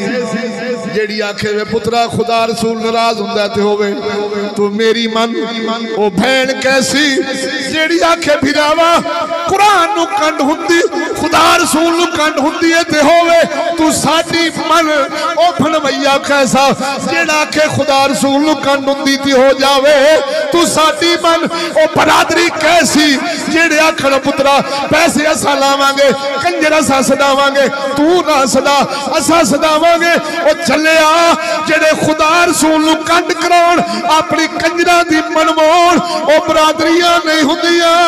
جیڑی آنکھیں میں پترہ خدا رسول نراز ہندہ تے ہوئے تو میری من او بھین کیسی جیڑی آنکھیں بھیراوا قرآن نو کنڈ ہندی خدا رسول نو کنڈ ہندی تے ہوئے تو ساڑی من او بھنویا کیسا جیڑا آنکھیں خدا رسول نو کنڈ ہندی تی ہو جاوے تو ساڑی من او برادری کیسی جیڑے آنکھیں پترہ پیسے ایسا لاوانگے کنجر ایسا صداوانگے تو نہ صدا ایسا صداوانگے او چلے آ جیڑے خدا رسول نو کنڈ کرون اپنی کنجرہ دی منمون او برادریاں نہیں ہندیاں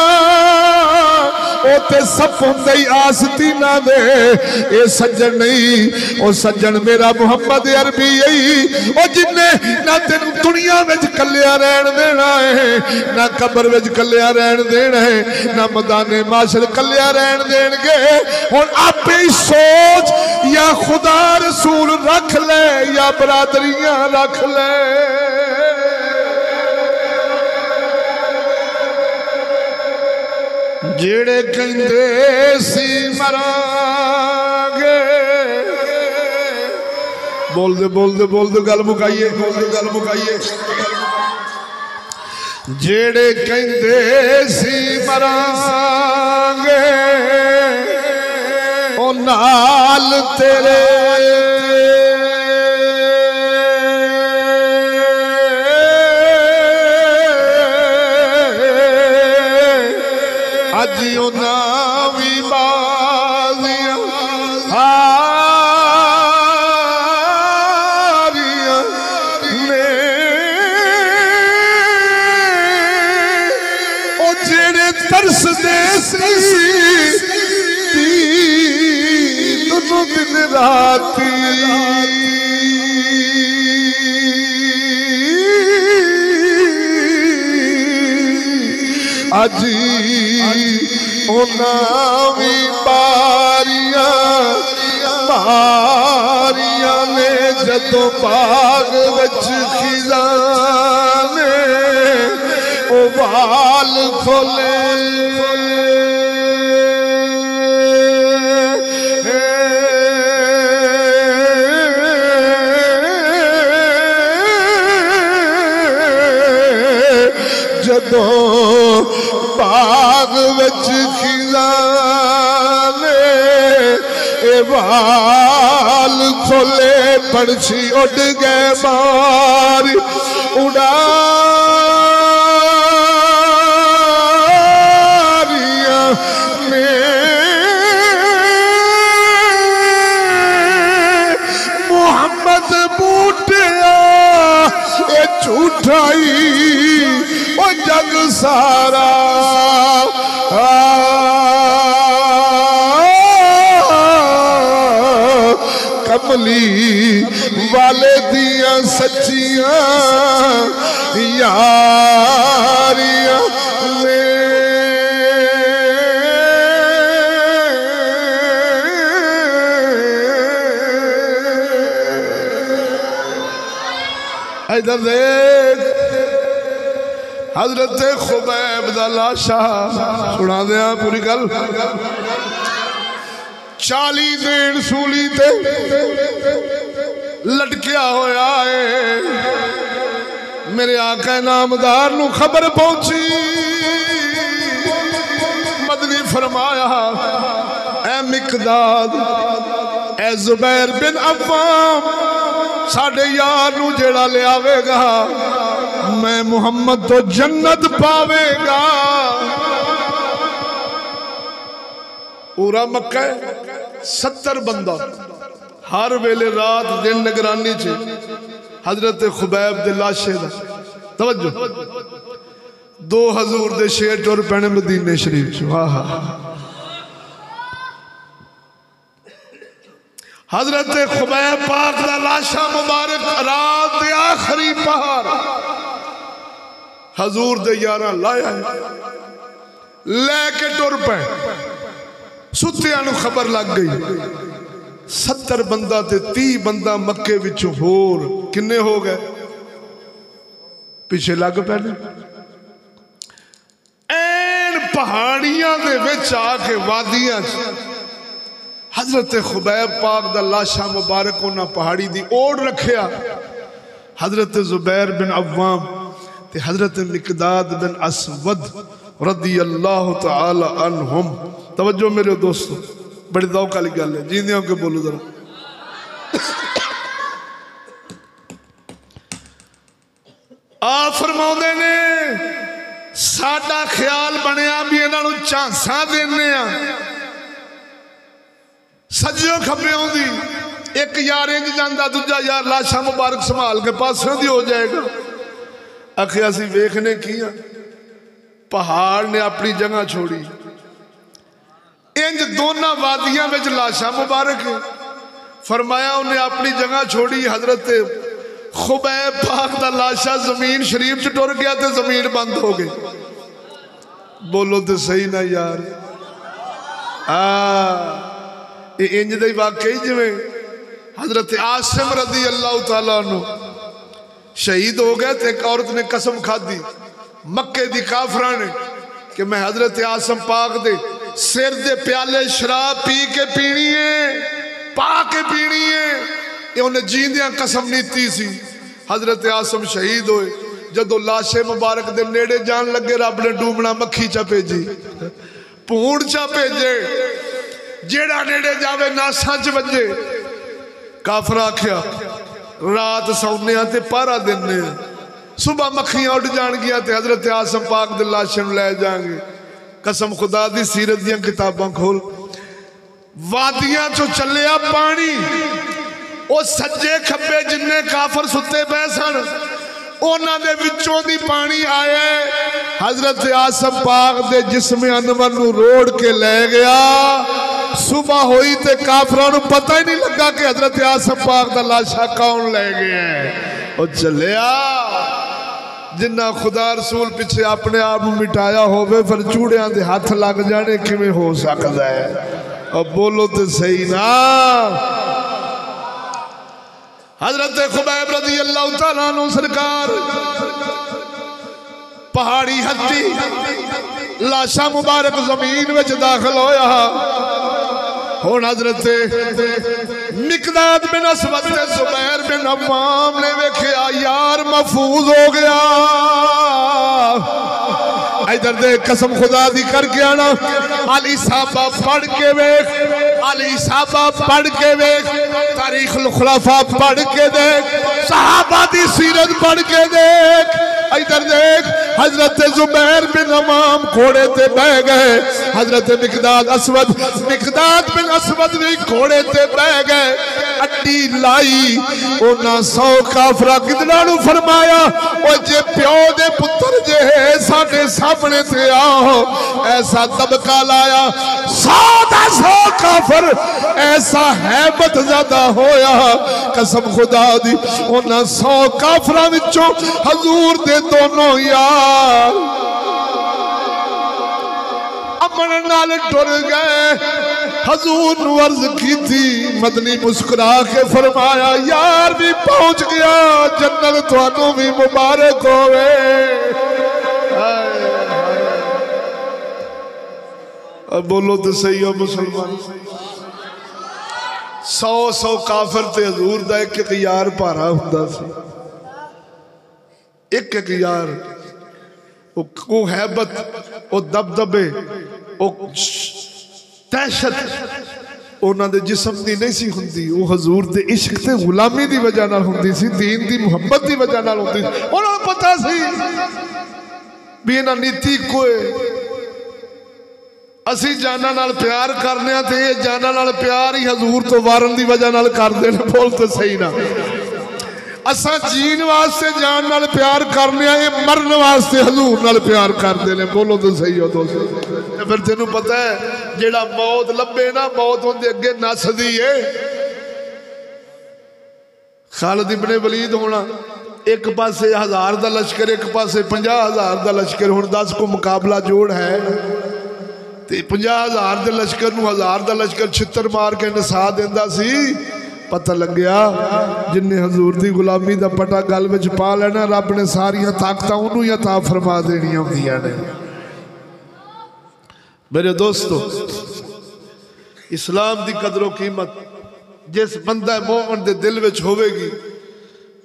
او تے سب ہندی آستی نہ دے اے سجن نہیں او سجن میرا محمد عربی یہی او جن نے نہ تین دنیا وچ کلیا رہن دینا ہے نہ قبر وچ کلیا رہن دینا ہے نہ میدان معاشر کلیا رہن دین گے اور آپ ہی سوچ یا خدا رسول رکھ لے یا برادریاں رکھ لے جیڑے کندے سی مرانگے بول دے گل مکائیے جیڑے کندے سی مرانگے او نال تیرے اجیو ناوی بازیاں آریاں نے او جیڑے ترس دے سی دنوں دن راتی اجی اناوی باریاں نے جدو باغ وچ خزانے او وال کھولے جدو باغ وچ خزانے اے وال کھولے پڑچھی اڑ گئے ماری اڑاریاں میں محمد بوٹیا اے جھوٹائی او جگ سارا کملی والے دیاں سچیاں یاریاں میں ادھر دیکھ حضرت خبیب دا لاشا سنا دیا پوری گل 40 دن سولی تے لٹکیا ہویا ہے میرے آقا نامدار نو خبر پہنچی مدنی فرمایا اے مقداد اے زبیر بن عوام ساڑھے یار نو جیڑا لے آوے گا میں محمد تو جنت پاوے گا پورا مکہ 70 بندہ ہر ویلے رات دن نگرانی چھے حضرت خبیب دے لاشے دا توجہ 2 حضور دے شیر ٹور پہنے مدینے شریف چھو حضرت خبیب پاک دا لاشا مبارک رات دے آخری پہر حضور دے یارہ لایا ہے لے کے ٹر پہ ستیانو خبر لگ گئی 70 بندہ تے 30 بندہ مکے وچوں ہور کنے ہو گئے پیچھے لگ پہلے این پہاڑیاں دے وچ آ کے وادیاں حضرت خبیب پاک دا لاشا مبارک انہاں پہاڑی دی اوڑ رکھیا حضرت زبیر بن عوام تے حضرت مقداد بن اسود رضی اللہ تعالی عنہم توجہ میرے دوستو بڑی ذوق والی گل ہے جیندیاں کے بولو ذرا آپ فرماؤندے نے ساڈا خیال بنیا بھی انہاں نوں چانساں دینے آ سجیوں کھبے ہوندی ایک یار انج جاندا دوجا یار لاشا مبارک سنبھال کے پاسوں دی ہو جائے گا اکھے اسی ویکھنے کیا پہاڑ نے اپنی جگہ چھوڑی انج دونوں وادیاں وچ لاشا مبارک فرمایا انہیں اپنی جگہ چھوڑی حضرت خبیب پاک دا لاشا زمین شریف چ ٹر گیا تے زمین بند ہو گئی بولو تے صحیح نہ یار انج دے واقعی جویں حضرت عاصم رضی اللہ تعالیٰ عنہ شہید ہو گئے تے ایک عورت نے قسم کھادی مکے دی کافراں نے کہ میں حضرت عاصم پاک دے سر دے پیالے شراب پی کے پینی ہے پا کے پینی ہے یہ انہیں جیندیاں قسم نیتی سی حضرت عاصم شہید ہوئے جدو لاشے مبارک دے نیڑے جان لگے رب نے ڈوبنا مکھی چا پیجی پونڈ چا پیجے جیڑا نیڑے جاوے ناساں چ بجے کافر آکھیا رات سونے تے پارا دینے صبح مکھیاں اٹھ جان گیا تے حضرت عاصم پاک دے لاشن لے جائیں گے قسم خدا دی سیرت دیاں کتاباں کھول وادیاں چو چلیا پانی او سجے کھبے جننے کافر ستے پیسن اونا دے وچوں دی پانی آئے حضرت عاصم پاک دے جسم انور نو روڑ کے لے گیا صبح ہوئی تے کافرانو پتہ ہی نہیں لگا کہ حضرت عاصم پاک دا لاشا کون لے گئے ہیں او چلیا جنہ خدا رسول پیچھے اپنے آپ مٹایا ہوئے پھر چوڑیاں دے ہاتھ لگ جانے کیویں ہو سکتا ہے اب بولو تے صحیح نا حضرت خبیب رضی اللہ تعالیٰ عنہ سرکار پہاڑی ہتھی لاشا مبارک زمین وچ داخل ہویا ہون حضرت مقداد بن اسود زبیر بن عوام نے ویکھیا یار محفوظ ہو گیا ادھر دے قسم خدا دی کر کے آنا علی صحابہ پڑھ کے ویکھ علی صحابہ پڑھ کے ویکھ تاریخ الخلفاء پڑھ کے دیکھ صحابہ دی سیرت پڑھ کے دیکھ ادھر دیکھ حضرت زبیر بن عوام گھوڑے تے بہ گئے حضرت مقداد بن اسود بھی گھوڑے تے بہ گئے اڈی لائی اونا 100 کافرہ کتنا نو فرمایا او جے پیو دے پتر جے ساڑھے سامنے تے آؤ ایسا طبقہ لایا 100 کافر ایسا حیبت زیادہ ہویا قسم خدا دی اونا 100 کافرہ وچوں حضور دے دونوں یار امن نال ٹر گئے حضور نو عرض کی تھی مدنی مسکرا کے فرمایا یار بھی پہنچ گیا جنت توانوں بھی مبارک ہوئے اب بولو تو صحیح ہو مسلمان 100 کافر تے حضور دا ایک یار پارا ہوندہ سی ایک یار او حیبت او دبدبے او تحشت اونا دے جسم دی نہیں سی ہوندی او حضور دے عشق تے غلامی دی وجہ نال ہوندی سی دین دی محبت دی وجہ نال ہوندی سی اونا پتا سی بھی اینا نیتی کوئے اسی جانا نال پیار کرنے تھے یہ جانا نال پیار ہی حضور تو وارن دی وجہ نال کر دینا بولتے صحیح نا اسا جین واسطے جان نال پیار کرنے یہ مرن واسطے حضور نال پیار کر دینے بولو تو صحیح ہو دوستو پھر تینوں پتہ ہے جیڑا موت لبے نا موت ہوں دے اگے نس دیئے خالد ابن ولید ہونا ایک پاسے 1000 دا لشکر ایک پاسے 50,000 دا لشکر ہن 10 کو مقابلہ جوڑ ہے تے 50,000 دے لشکر نو 1000 دا لشکر چھتر مار کے نسا دیندا سی پتہ لگ گیا جن نے حضور دی غلامی دا پٹا گل وچ پا لینا رب نے ساریاں طاقتاں انہوں ہی عطا فرما دینیاں ہوندیاں نے میرے دوستو اسلام دی قدر و قیمت جس بندہ مومن دے دل وچ ہوئے گی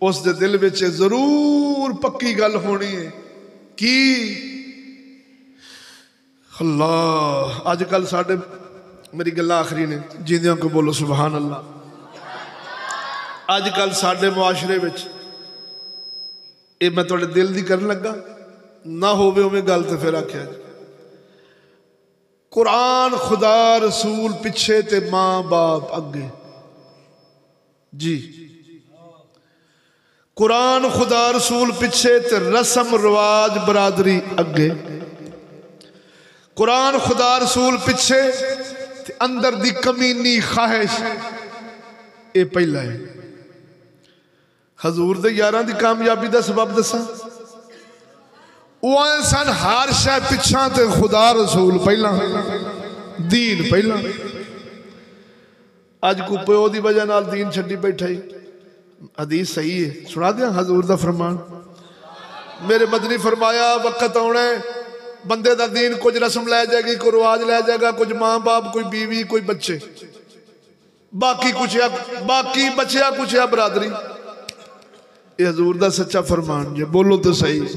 اس دے دل وچ ضرور پکی گل ہونی ہے کی اللہ آج کل ساڑھے میری گلہ آخری نے جیندیاں کو بولو سبحان اللہ آج کل ساڑھے معاشرے وچ اے میں توڑے دل دی کرنے لگا نہ ہوئے ہمیں گل تے پھر آکھیا جی قرآن خدا رسول پچھے تے ماں باپ اگے جی قرآن خدا رسول پچھے تے رسم رواج برادری اگے قرآن خدا رسول پچھے تے اندر دی کمینی خواہش اے پہلا ہے حضور دے یاران دی کامیابی دا سبب دسا وہ انسان ہر شے پچھاں تے خدا رسول پہلا دین پہلا آج کو پیو دی وجہ نال دین چھڈی بیٹھا ہی حدیث صحیح ہے سنا دیا حضور دا فرمان میرے مدنی فرمایا وقت آنے بندے دا دین کچھ رسم لے جائے گی کوئی رواج لے جائے گا کچھ ماں باپ کوئی بیوی کوئی بچے باقی بچیا کچھ یا برادری یہ حضور دا سچا فرمان جے بولو تو صحیح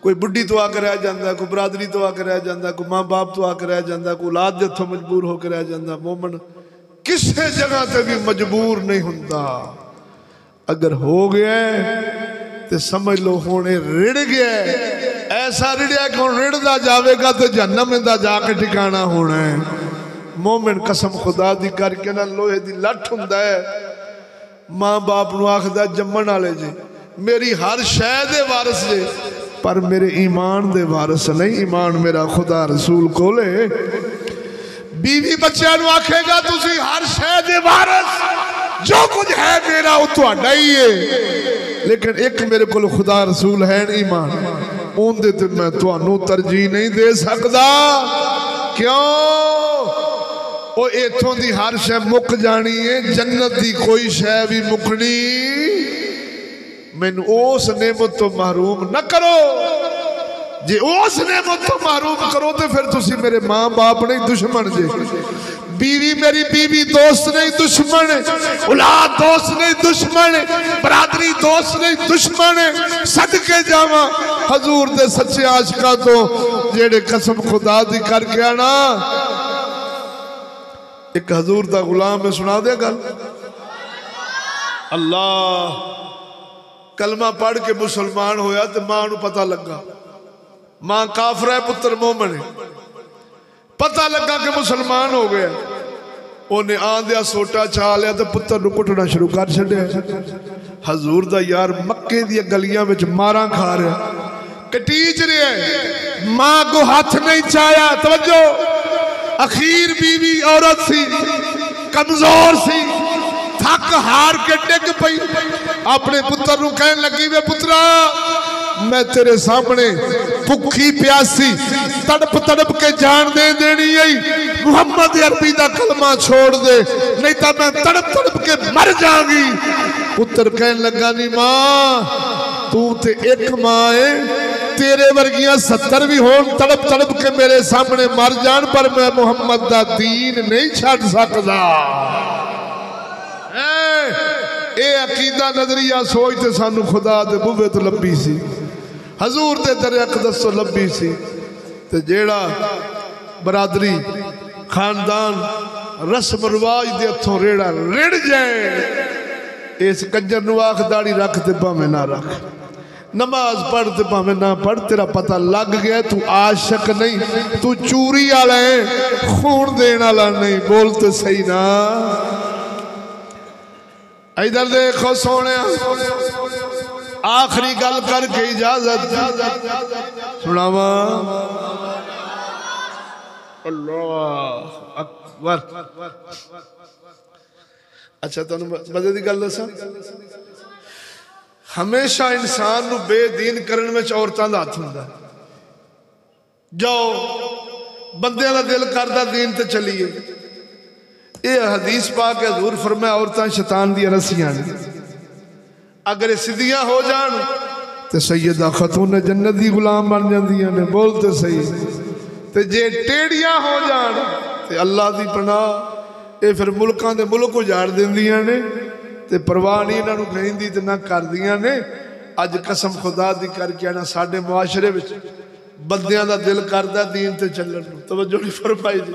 کوئی بڑھی تو آ کر رہ جاندہ کوئی برادری تو آ کر رہ جاندہ کوئی ماں باپ تو آ کر رہ جاندہ کوئی اولاد جتھوں مجبور ہو کر رہ جاندہ مومن کسی جگہ تے بھی مجبور نہیں ہوندہ اگر ہو گیا تو سمجھ لو ہونے رڑ گیا ایسا رڑیا کہ ہون رڑ دا جاوے گا تو جہنم دا جا کے ٹھکانا ہونا ہے مومن قسم خدا دی کر کے نہ لوہے دی لٹ ہوندہ ہے ماں باپ نو آخدہ جمن آلے جی میری ہر شے دے وارث جے پر میرے ایمان دے وارث نہیں ایمان میرا خدا رسول کو لے بیوی بچہ نو آکھے گا تُسی ہر شے دے وارث جو کچھ ہے میرا وہ تو اڈائی ہے لیکن ایک میرے کل خدا رسول ہے ایمان اون دے تے میں تو انو ترجیح نہیں دے سکدا کیوں وہ ایتھوں دی ہر شے مک جانی ہے جنت دی کوئی شے بھی مکنی میں اس نعمت تو محروم نہ کرو جی اس نعمت تو محروم کرو تو پھر تسی میرے ماں باپ نہیں دشمن جے بیوی میری بیوی دوست نہیں دشمن اولاد دوست نہیں دشمن برادری دوست نہیں دشمن صدقے جاواں حضور دے سچے عاشقاں تو جیڑے قسم خدا دی کر کے آنا ایک حضور دا غلام میں سنا دے گا اللہ کلمہ پڑھ کے مسلمان ہویا تو ماں نو پتہ لگا ماں کافر ہے پتر مومن ہے پتہ لگا کہ مسلمان ہو گیا انہیں آندیا سوٹا چھا لیا تو پتر نو کٹنا شروع کر چھڑے حضور دا یار مکے دیا گلیاں وچ ماراں کھا رہا کٹیچ رہے ہیں ماں کو ہاتھ نہیں چایا توجہ اخیر بیوی عورت سی کمزور سی تھک ہار کے ڈگ پئی اپنے پتر نو کہنے لگی وے پترا میں تیرے سامنے بھکھی پیاسی تڑپ تڑپ کے جان دے دینی ہے محمد عربی دا کلمہ چھوڑ دے نہیں تا میں تڑپ تڑپ کے مر جاؤں گی پتر کہنے لگا نہیں ماں تو تے ایک ماں ہے تیرے ورگیاں 70 بھی ہون تڑپ تڑپ کے میرے سامنے مر جان پر میں محمد دا دین نہیں چھڑ سکتا اے عقیدہ نظریہ سوچتے سانو خدا دے بوے تو لبی سی حضور دے در اقدس تو لبی سی تے جیڑا برادری خاندان رسم رواج دے اتھوں ریڑا رڑ جائے اس کنجر نواخ داڑی رکھ تے پاں میں نہ رکھ نماز پڑھ تے پاں میں نہ پڑھ تیرا پتہ لگ گیا تو عاشق نہیں تو چوری آلا ہے خون دین آلا نہیں بولتے صحیح نا ادھر دیکھو سونے آخری گل کر کے اجازت سناوا اللہ اکبر اچھا تمہیں مزے کی گل دساں ہمیشہ انسان نو بے دین کرن وچ عورتاں دا ہاتھ ہوندا ہے جاؤ بندیاں دا دل کردا دین تے چلیے اے حدیث پاک حضور فرمایا عورتاں شیطان دی رسیاں نے اگر سیدھیاں ہو جان تے سیدہ خاتون جنت دی غلام بن جاندیاں نے بولتے صحیح تے جے ٹیڑیاں ہو جان تے اللہ دی پناہ اے پھر ملکاں دے ملک اجاڑ دیندیاں نے تے پرواہ نہیں انہاں نوں کہندی تے نہ کردیاں نے اج قسم خدا دی کر کے نا ساڈے معاشرے وچ بندیاں دا دل کردا دین تے چلن نوں توجہ نہیں فرمائی جی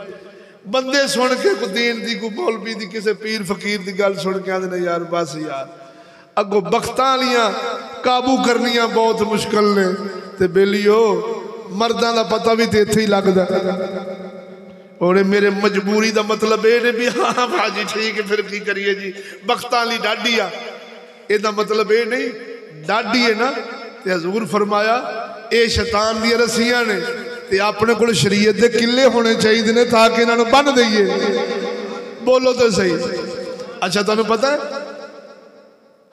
بندے سن کے کو دین دی کو مولوی دی کسے پیر فقیر دی گل سن کے آندے نے یار بس یار اگو بختاں لیاں قابو کرنیاں بہت مشکل نے تے بیلیو مرداں دا پتہ بھی تے ایتھے ہی لگدا اور میرے مجبوری دا مطلب اے نے بھی ہاں بھاجی ٹھیک ہے پھر کی کریے جی بختاں لی ڈاڈی آ اے دا مطلب اے نہیں ڈاڈی ہے نا تے حضور فرمایا اے شیطان دی رسیاں نے تے اپنے کول شریعت دے قلعے ہونے چاہیے نے تاکہ انہاں نوں بن دئیے بولو تو صحیح اچھا تانوں پتہ ہے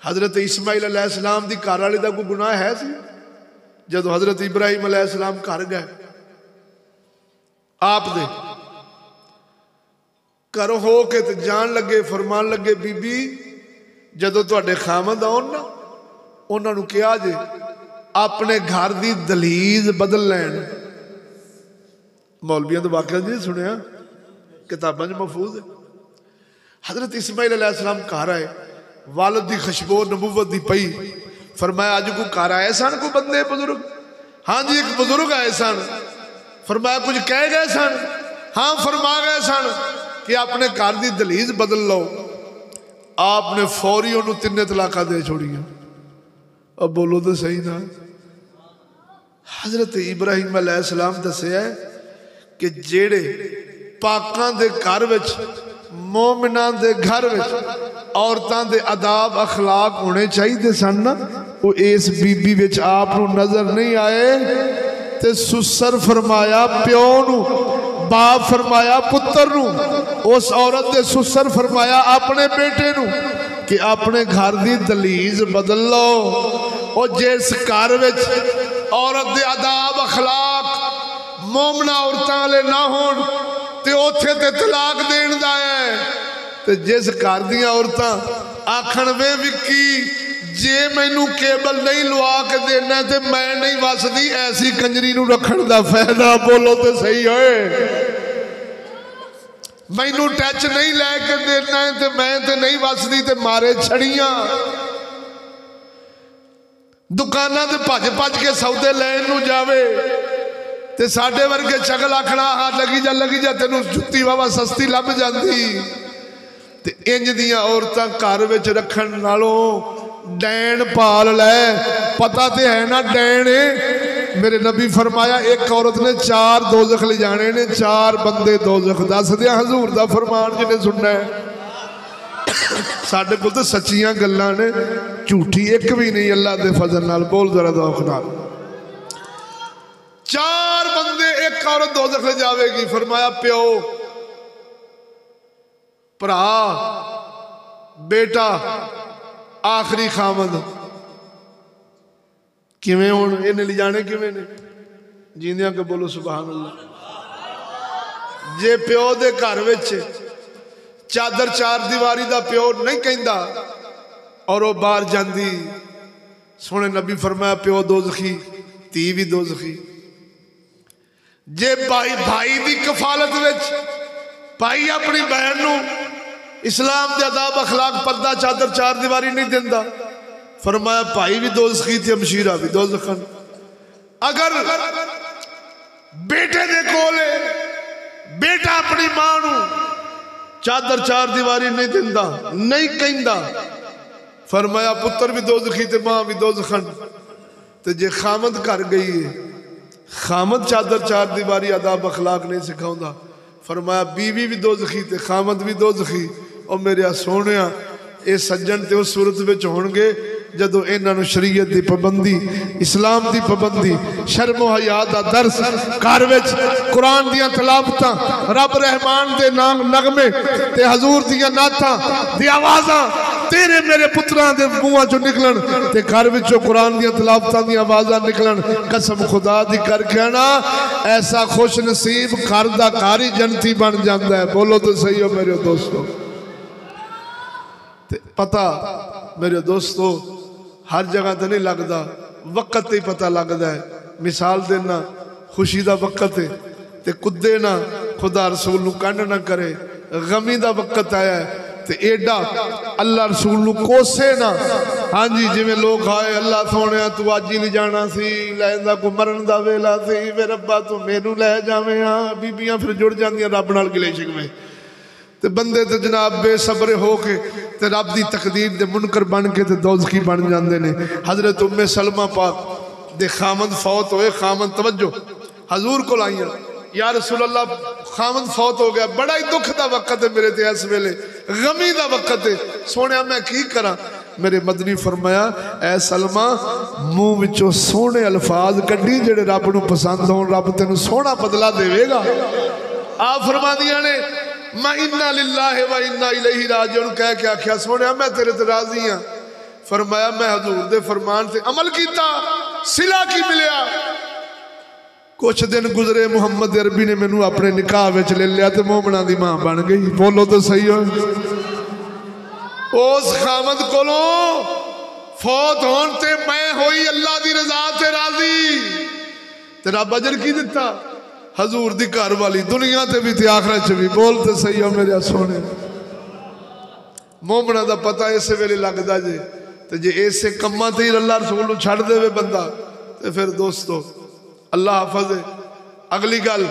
حضرت اسماعیل علیہ السلام دی گھر والے دا کوئی گناہ ہے سی جدو حضرت ابراہیم علیہ السلام گھر گئے آپ دے کرو ہو کے تے جان لگے فرمان لگے بی بی جدو تواڈے خامند آن نا انہاں نوں کیا جے اپنے گھر دی دلیز بدل لین مولویاں تو واقعہ جی سنیا کتاباں جو محفوظ ہے حضرت اسماعیل علیہ السلام گھر آئے والد دی خشبو نبوت دی پئی فرمایا آج کو گھر آئے سن کو بندے بزرگ ہاں جی ایک بزرگ آئے سن فرمایا کچھ کہہ گئے سن ہاں فرما گئے سن کہ اپنے گھر دی دلیز بدل لو آپ نے فوری انہوں 3 طلاقاں دے چھوڑیاں اب بولو تو صحیح نا حضرت ابراہیم علیہ السلام دسے ہے کہ جیڑے پاکاں دے گھر وچ مومنان دے گھر وچ عورتاں دے آداب اخلاق ہونے چاہیے سن نا وہ اس بی بی وچ آپ نو نظر نہیں آئے تے سسر فرمایا پیو نو باپ فرمایا پتر نو اس عورت دے سسر فرمایا اپنے بیٹے نو کہ اپنے گھر دی دلیز بدل لو اور جس گھر وچ عورت دے آداب اخلاق مومنہ عورتاں لے نہ ہون تے اوتھے تے طلاق دین دا ہے تے جس گھر دیاں عورتاں آکھن وے وکی جے مینوں کیبل نہیں لوا کے دینا تے میں نہیں وسدی ایسی کنجری نو رکھن دا فائدہ بولو تے صحیح ہوئے مینوں ٹچ نہیں لے کے دینا تے میں تے نہیں وسدی تے مارے چھڑیاں دکاناں تے بھج کے سودے لین نو جاوے تے ساڈے ورگے چگل آکھنا ہاں لگی جا تینوں جُتی بابا سستی لب جاندی تے انج دیاں عورتاں گھر وچ رکھن نالوں ڈین پال لے پتہ تے ہے نا ڈین میرے نبی فرمایا ایک عورت نے 4 دوزخ لے جانے نے 4 بندے دوزخ دس دیا حضور دا فرمان جنہیں سننا ہے ساڈے کول تے سچیاں گلاں نے جھوٹی ایک بھی نہیں اللہ دے فضل نال بول ذرا ذوق نال 4 بندے ایک عورت دوزخ لے جاوے گی فرمایا پیو پرا بیٹا آخری خامد کیویں ہون انہیں لے جانے کیویں نے جیندیاں کہ بولو سبحان اللہ جے پیو دے گھر وچ چادر 4 دیواری دا پیو نہیں کہندا اور وہ باہر جاندی سونے نبی فرمایا پیو دوزخی تی بھی دوزخی جے بھائی دی کفالت وچ بھائی اپنی بہن نو اسلام دے آداب اخلاق پردہ چادر 4 دیواری نہیں دیندا فرمایا بھائی بھی دوزخی تھی ہمشیرہ بھی دوزخن اگر بیٹے دے کولے بیٹا اپنی ماں نو چادر 4 دیواری نہیں دیندا نہیں کہندا فرمایا پتر بھی دوزخی تے ماں بھی دوزخن تے جے خامد کر گئی ہے خامد چادر 4 دیواری آداب اخلاق نہیں سکھاؤندا فرمایا بیوی بھی دوزخی تے خامد بھی دوزخی اور میرے سونیا اے سجن تے اس صورت وچ ہون گے جدو انہاں نو شریعت دی پابندی اسلام دی پابندی شرم و حیا دا درس گھر وچ قرآن دیاں تلاوتاں رب رحمان دے نام نغمے تے حضور دیاں نعتاں دی آوازاں تیرے میرے پتراں دے منہاں چوں نکلن تے گھر وچوں قرآن دیاں تلاوتاں دی آوازاں نکلن قسم خدا دی کر کے نا ایسا خوش نصیب گھر دا کاری جنتی بن جاندا ہے بولو تو صحیح ہو میرے دوستو پتہ میرے دوستو ہر جگہ تے نہیں لگدا وقت تے پتہ لگدا ہے مثال دینا خوشی دا وقت ہے تے کدے نہ خدا رسول نو کنڈ نہ کرے غمی دا وقت آیا ہے تے ایڈا اللہ رسول نو کوسے نہ ہاں جی جی میں لوگ آئے اللہ سونے تو آجی نہیں جانا سی لائندہ کو مرن دا ویلا سی میرے ربا تو مینو لے جاویں ہاں بیبیاں پھر جڑ جاندیاں رب نال گلے شکوے تے بندے تے جناب بے صبر ہو کے تے رب دی تقدیر دے منکر بن کے تے دوزخی بن جاندے نے حضرت ام سلمہ پاک دے خامد فوت ہوئے خامد توجہ حضور کو لائیاں یا رسول اللہ خامد فوت ہو گیا بڑا ہی دکھ دا وقت ہے میرے تے اس ویلے غمی دا وقت ہے سونے میں کی کرا میرے مدنی فرمایا اے سلمہ منہ وچوں سونے الفاظ کڈی جڑے رب نو پسند ہون رب تینوں سونا بدلہ دے گا آپ فرما دیا نے میں اِنَّا لِلَّهِ وَإِنَّا إِلَيْهِ راجعون کہہ کے آکھیا سونے میں تیرے تے راضی ہاں فرمایا میں حضور دے فرمان سے عمل کیتا صلہ کی ملیا کچھ دن گزرے محمد عربی نے مینوں اپنے نکاح وچ لے لیا تے مومناں دی ماں بن گئی بولو تو صحیح ہو اس خامد کولوں فوت ہون تے میں ہوئی اللہ دی رضا تے راضی تے رب اجر کی دیتا حضور دی گھر والی دنیا تے بھی تے آخرت چ بھی بولتے صحیح ہو میرے سونے مومنہ دا پتہ اسے ویلے لگدا جے تے جے ایسے کماں تے اللہ رسول نو چھڑ دے وے بندہ تے پھر دوستو اللہ حافظ ہے اگلی گل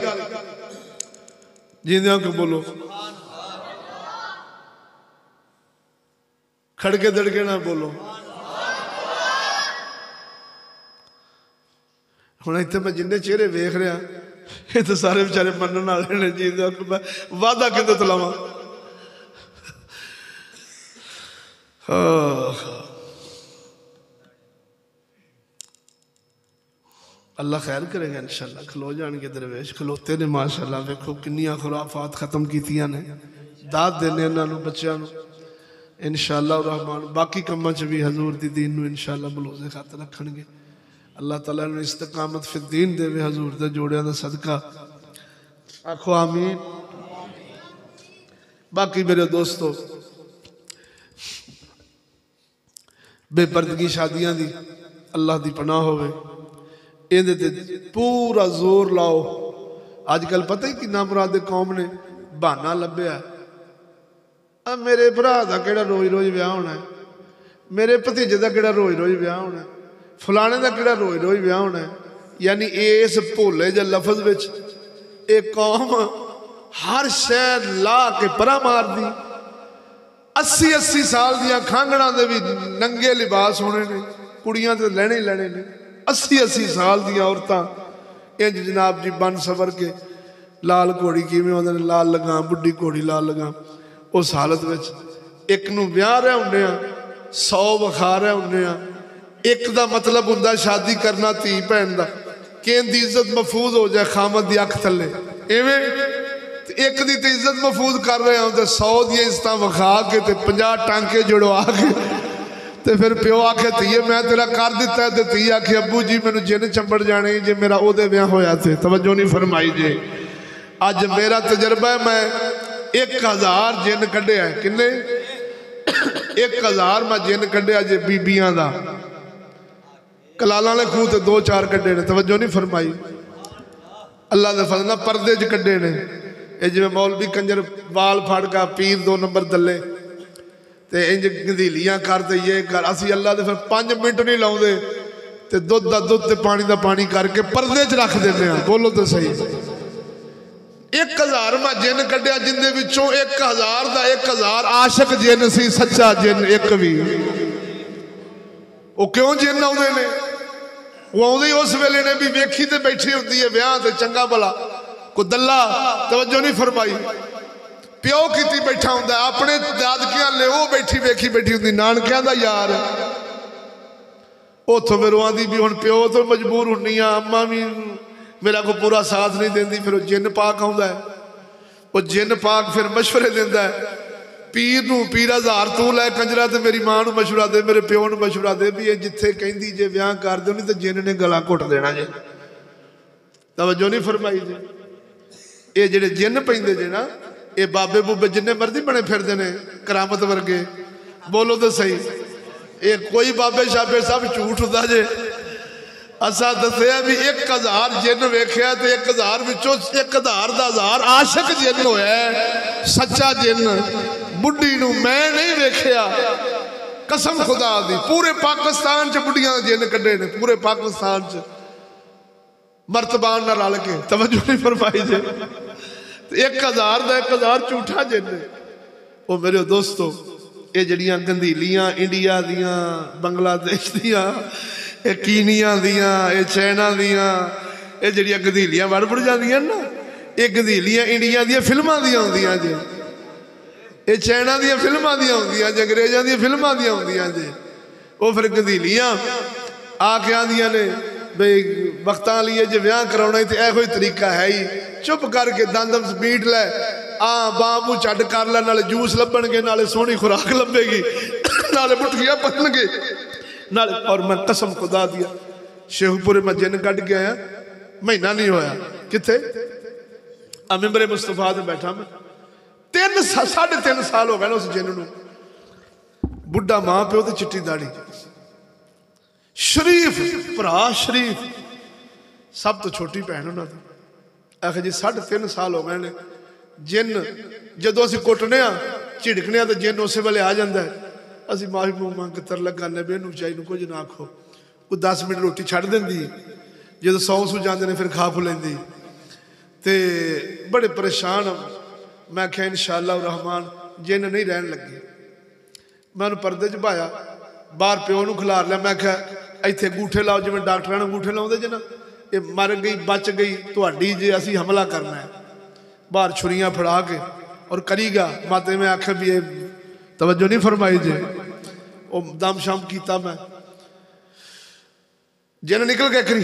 جیندیاں کو بولو کھڑکے دڑکے نہ بولو ہن ایتھے میں جننے چہرے ویکھ رہا یہ تو سارے بیچارے منن والے نے جی وعدہ کدے تلاواں اللہ خیر کرے گا انشاءاللہ کھلو جان کے درویش کھلوتے نے ماشاءاللہ ویکھو کنیاں خرافات ختم کیتیاں نے داد دینے انہاں نو بچیاں نو انشاءاللہ الرحمن باقی کماں چ بھی حضور دی دین نو انشاءاللہ بلوزے خاطر رکھن گے اللہ تعالیٰ نے استقامت فی الدین دے وے حضور دے جوڑیاں دا صدقہ آخو آمین باقی میرے دوستو بے پردگی شادیاں دی اللہ دی پناہ ہوئے ایندے تے پورا زور لاؤ آج کل پتہ ہی کہ نامراد قوم نے بہانہ لبیا میرے برا دا کیڑا روز روز بیاہ ہونا ہے میرے بھتیجے دا کیڑا روز روز بیاہ ہونا ہے فلانے دا کیڑا روز روز بیاہ ہونا ہے یعنی اس بھولے جا لفظ وچ ایک قوم ہر شہر لا کے پرا مار دی 80 سال دیا کھانگڑا دے بھی ننگے لباس ہونے نے کڑیاں تے لینے لینے نے 80 سال دیا عورتاں انج جناب جی بن سور کے لال گھوڑی کیویں ہوندے نے لال لگاں بڈھی گھوڑی لال لگاں اس حالت وچ ایک نو بیاہ رہے ہونے ہاں 100 وکھا رہے ہونے ہاں ایک دا مطلب ہوندا شادی کرنا تھی بہن دا کہ ان دی عزت محفوظ ہو جائے خامد دی اکھ تھلے ایویں ایک دی تے عزت محفوظ کر رہے ہوں تے 100 دی عزتاں وکھا کے تے 50 ٹانکے جڑوا کے تے پھر پیو آکھے تیے میں تیرا کر دیتا ہے تے تیے آکھے ابو جی میں نے جن چمبڑ جانے جی میرا او دے بیاں ہویا تھے توجہ نہیں فرمائی جی آج میرا تجربہ ہے میں 1000 جن کڈے ہیں کنے 1000 میں جن کڈے آج بیبیاں دا کلالہ نے کھو تے 2-4 کڈے نے توجہ نہیں فرمائی اللہ دے فضلہ پردے جو کڈے نے اے جو مولوی کنجر وال پھاڑ کا پیر 2 نمبر دلے تے انج گندیلیاں کرتے یہ کر اسی اللہ دے پھر 5 منٹ نہیں لاؤں دے تے دودھ دا دودھ تے پانی دا پانی کر کے پردے چ رکھ دینے ہیں بولو تو صحیح 1000 میں جن کڈیا جن دے وچوں 1000 دا 1000 عاشق جن سی سچا جن ایک بھی وہ کیوں جن آؤں دے نے وہ آؤں دے اس ویلے نے بھی ویکھی تے بیٹھی ہوتی ہے بیاں تے چنگا بلا کو دلہ توجہ نہیں فرمائی پیو کیتی بیٹھا ہوں دا اپنے دادکیاں لے وہ بیٹھی ویکھی بیٹھی ہوتی نانکیاں دا یار اتوں میرے آدھی بھی ہوں پیو تو مجبور ہونی اما بھی میرا کو پورا ساتھ نہیں دینی، پھر وہ جن پاک آتا ہے، وہ جن پاک پھر مشورے دینا ہے پیر نو، پیر ہزار تو لے کنجرا تے میری ماں نو مشورہ دے، میرے پیو نو مشورہ دے بھی یہ جتھے کہندی جے بیاہ کر دو نہیں تو جن نے گلا گھٹ دینا جے۔ توجہ نہیں فرمائی جی؟ یہ جڑے جن پیندے جے نا، یہ بابے بوبے جن مرضی بنے پھر دینے کرامت ورگے، بولو تو صحیح، یہ کوئی بابے شابے سب جھوٹ ہوتا جے۔ اسا دسیا بھی 1000 جن ویکھیا تے 1000 وچوں 1000 دا 1000 عاشق جن ہویا ہے، سچا جن بڈھی نو میں نہیں ویکھیا، قسم خدا دی پورے پاکستان چ بڈھیاں جن کڈے نے، پورے پاکستان چ مرتبان نہ رل کے، توجہ نہیں فرمائی جے۔ 1000 دا 1000 جھوٹا جن ہے۔ وہ میرے دوستو یہ جڑیاں گندھیلیاں انڈیا دیاں، بنگلہ دیش دیاں، یہ کینیا دیاں، یہ چائنا دیاں، یہ جڑیاں گندھیلیاں بڑھ جاندیاں نا، یہ گندھیلیاں انڈیا دیاں فلماں دیاں ہوندیاں جی، یہ چائنا دیاں فلماں دیاں ہوندیاں جی، انگریزاں دیاں فلماں دیاں ہوندیاں جی۔ وہ پھر گندھیلیاں آ کے آندیاں نے بھئی وقتاں لیے جے بیاہ کراؤنا ہی تے اے کوئی طریقہ ہے ہی، چپ کر کے دندم سمیٹ لے، بابو چڈ کر لے، نالے جوس لبن گے، نالے سونی خوراک لبے گی، نالے مٹھیاں پہن گے، اور میں قسم خدا دیا شیخ پورے میں جن کٹ گیا ہے، مہینہ نہیں ہویا، کتے ممبر مصطفیٰ دے بیٹھا میں 3.5 سال ہو گئے نا اس جن نو، بڈھا ماں پیو تے چٹی داڑھی، شریف پرا شریف، سب تو چھوٹی بہن ہونا تھی، آخر جی 3.5 سال ہو گئے نے، جن جدو اسی کوٹنے ہاں چڑکنے ہاں تو جن اسے والے آ جاندہ ہے، اسی معافی موماں کتر لگانے بے نو چاہی نو کچھ نہ کھو، وہ 10 منٹ روٹی چھڑ دیں دی، جدو 100 سو جاندے نے پھر کھا پھو لیں دی، تے بڑے پریشان ہوں، میں کہا انشاءاللہ الرحمن جن نہیں رہن لگی، میں انہوں پردے جو بایا، بار پیو نو کھلار لیا، میں کہا ایتھے گوٹھے لاؤ جو میں ڈاکٹرانا گوٹھے لاؤں دے جنا، یہ مر گئی بچ گئی تو اڈی جے اسی حملہ کرنا ہے، بار چھریاں پھڑا کے اور کری گا، ماتے میں آکھا بھی یہ توجہ نہیں فرمائی جے، وہ دام شام کیتا میں جن نکل گئے کری،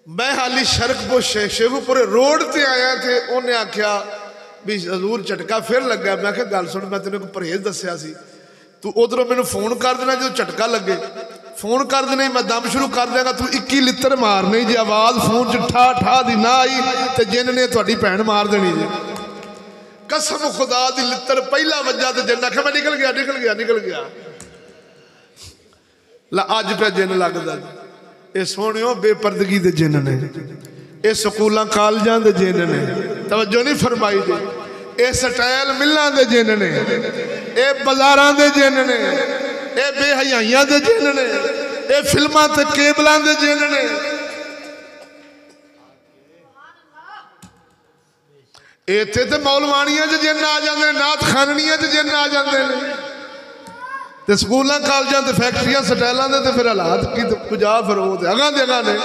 میں حالی شرک پو شیخو پورے روڈ تے آیا تھے، انہیں آکھیا بھی حضور چٹکا پھر لگ گیا، میں کہا گال سن میں تینے کو پرہیز دسیا سی، تو ادھروں میں نے فون کر دینا جو چٹکا لگے، فون کر دینا میں دم شروع کر دیا گا، تو 21 لتر مار نہیں جی، آواز فون چ ٹھا ٹھا دی نہ آئی تے جن نے تہاڈی بہن مار دینی جی، قسم خدا دی لتر پہلا وجہ تے جن آکھیا میں نکل گیا آج پہ جن لگدا جی، اے سونیو بے پردگی دے جن نے، اے سکولاں کالجاں دے جن نے، توجہ نہیں فرمائی جی، اے سٹائل ملنا دے جن نے، اے بازاران دے جن نے، اے بے حیائیاں دے جن نے، اے فلماں تے کیبلان دے جن نے، اے تے مولوانیاں جو جن آ جاندے، نات خاننیاں جو جن آ جاندے، تے سکولاں کالجاں تے فیکٹریاں سٹائلان دے تے پھر حالات کی تے کجا پھر ہو تے اگاں دے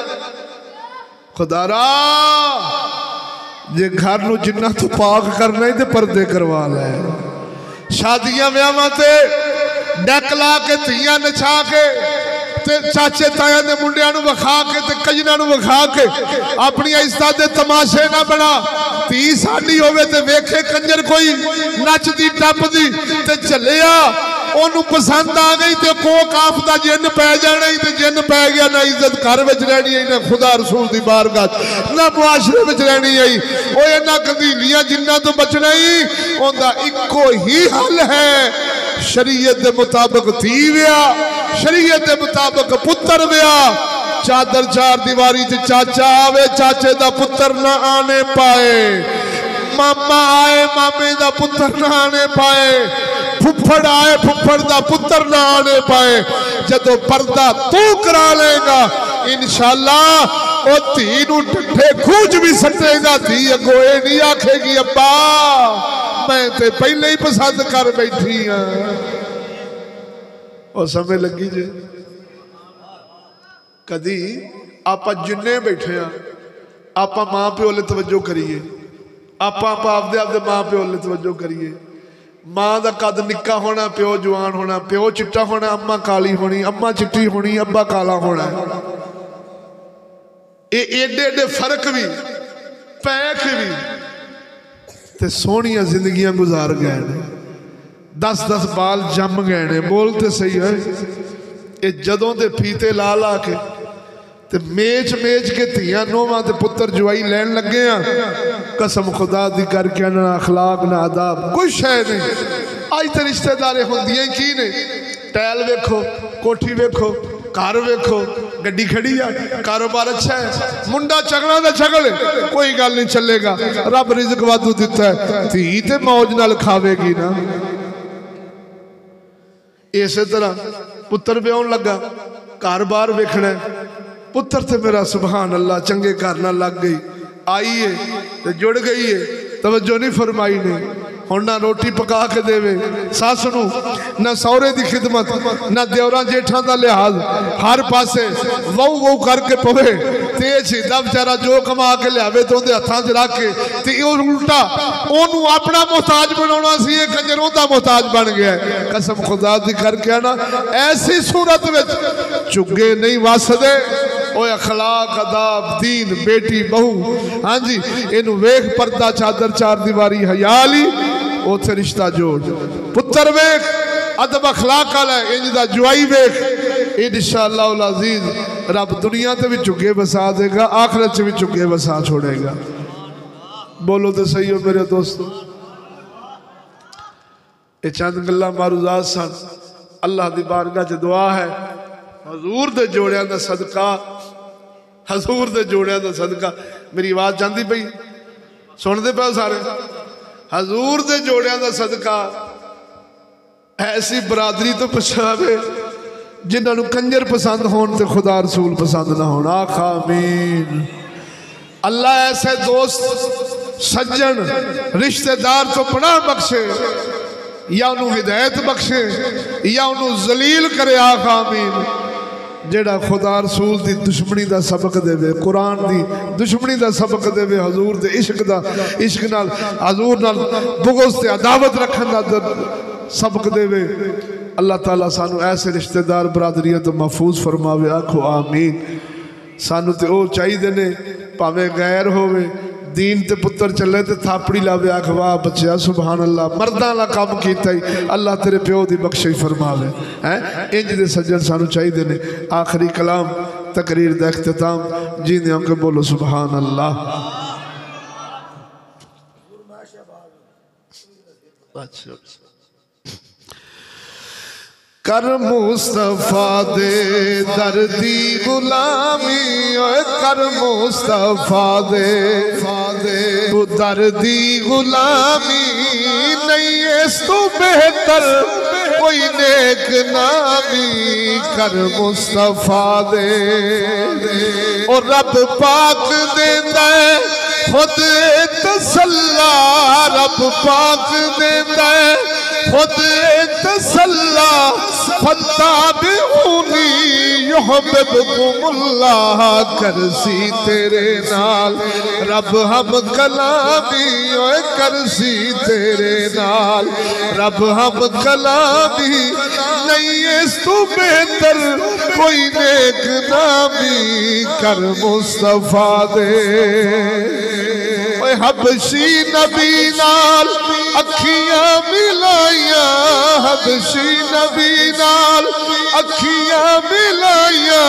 خدا را جے گھر نو جنہ تو پاک کرنا ہی تے پردے کروا لے، شادیاں بیاواں تے ڈیک لا کے تیاں نچھا کے تے چاچے تایاں دے منڈیاں نو وکھا کے تے کجناں نو وکھا کے اپنی عزت دے تماشے نہ بنا، تی ساڈی ہوئے تے ویکھے کنجر کوئی نچ دی ٹپ دی تے چلیا، انہوں پسند آ گئی تے کوک آپ دا جن پہ جانا ہی تے جن پہ گیا، نہ عزت گھر وچ رہنی ہے، نہ خدا رسول دی بارگاہ، نہ معاشرے وچ رہنی ہے، وہ نہ گندھیلیاں جنہ تو بچنا ہی، ان دا اکو ہی حل ہے، شریعت دے مطابق تھی ویا، شریعت دے مطابق پتر ویا، چادر چار دیواری تے چاچا آوے چاچے دا پتر نہ آنے پائے، ماما آئے مامے دا پتر نہ آنے پائے، پھپڑ آئے پھپڑ دا پتر نہ آنے پائے، جدو پردہ تو کرا لے گا انشاءاللہ او تینوں ڈھے کھوج بھی سٹے گا، تھی اگوئے نہیں آکھے گی ابا میں تے پہلے ہی پسند کر بیٹھی ہیں، اور سمیں لگی جے کدی آپا جننے بیٹھے ہیں، آپا ماں پہ اولے توجہ کریے، آپا آپ دے ماں پہ اولے توجہ کریے، ماں دا قد نکا ہونا پیو جوان ہونا پیو چٹا ہونا اماں کالی ہونی اماں چٹی ہونی ابا کالا ہونا ایڈے ایڈے فرق بھی پیک بھی تے سونیاں زندگیاں گزار گئے نے 10 بال جم گئے نے بولتے صحیح ہے اے جدوں دے پھیتے لا لا کے تے میچ کے تھیاں نوواں تے پتر جوائی لین لگے ہیں قسم خدا دی کر کے نہ اخلاق نہ آداب کوئی شے نہیں آج تے رشتہ دارے ہوندیاں کی نے ٹیل ویکھو کوٹھی ویکھو کار ویکھو گڈی کھڑی ہے کاروبار اچھا ہے منڈا چگڑا دا چگڑ کوئی گل نہیں چلے گا رب رزق وادو دیتا ہے تھی تے موج نال کھاوے گی نا اسی طرح پتر بیاون لگا کاروبار ویکھنا ہے پتر تے میرا سبحان اللہ چنگے کرنا لگ گئی آئی ہے تے جڑ گئی ہے توجہ نہیں فرمائی نے ہن نہ روٹی پکا کے دے ساس نو نہ سورے دی خدمت نہ دیوراں جیٹھاں دا لحاظ ہر پاسے وو کر کے پوے تیز دا بیچارہ جو کما کے لیاوے تو اندے ہتھاں چ رکھ کے تے او الٹا اونوں اپنا محتاج بناونا سی اے کنجر دا محتاج بن گیا ہے قسم خدا دی کر کے نا ایسی صورت وچ چگے نہیں واسدے اوے اخلاق اداب دین بیٹی بہو ہاں جی اینو ویکھ پردہ چادر چار دیواری حیا لی او تے رشتہ جوڑ پتر ویکھ ادب اخلاق والا انج دا جوائی ویکھ انشاءاللہ العزیز رب دنیا تے بھی چگے بسا دے گا آخرت چ بھی چگے بسا چھوڑے گا بولو تے صحیح ہو میرے دوستو اے چند گلاں معروضات سن اللہ دی بارگاہ چ دعا ہے حضور دے جوڑیاں دا صدقہ حضور دے جوڑیاں دا صدقہ میری آواز جاندی پئی سن دے پے سارے حضور دے جوڑیاں دا صدقہ ایسی برادری تو پچھاوے جنہاں نو کنجر پسند ہون تے خدا رسول پسند نہ ہون آخ آمین اللہ ایسے دوست سجن رشتہ دار تو پناہ بخشے یا انہوں ہدایت بخشے یا انہوں ذلیل کرے آخ آمین جیڑا خدا رسول دی دشمنی دا سبق دے وے قرآن دی دشمنی دا سبق دے وے حضور دے عشق نال حضور نال بغض تے عداوت رکھن دا سبق دے وے اللہ تعالیٰ سانو ایسے رشتہ دار برادریت محفوظ فرماوے آکھو آمین سانو تے او چاہی دینے پاوے غیر ہوئے دین تے پتر چلے تے تھاپڑی لاوے آکھ واہ بچیا سبحان اللہ مردان لا کام کیتا ہی اللہ تیرے پیو دی بخشی فرماوے انج دے سجن سانو چاہی دینے آخری کلام تقریر دا اختتام جیندے ہوں کہ بولو سبحان اللہ کر مصطفیٰ دے دردی غلامی کر مصطفیٰ دے تو دردی غلامی نہیں اس تو بہتر کوئی نیک نامی کر مصطفیٰ دے اور رب پاک دیتا ہے خود تسلا رب پاک دیتا ہے خود تسلا فتابعونی یحببکم اللہ کرسی تیرے نال رب ہم کلامی کرسی تیرے نال رب ہم کلامی نہیں اس تو بہتر کوئی نیک نامی کر مصطفیٰ دے حبشی نبی نال اکھیاں ملائیاں حبشی نبی نال اکھیاں ملائیاں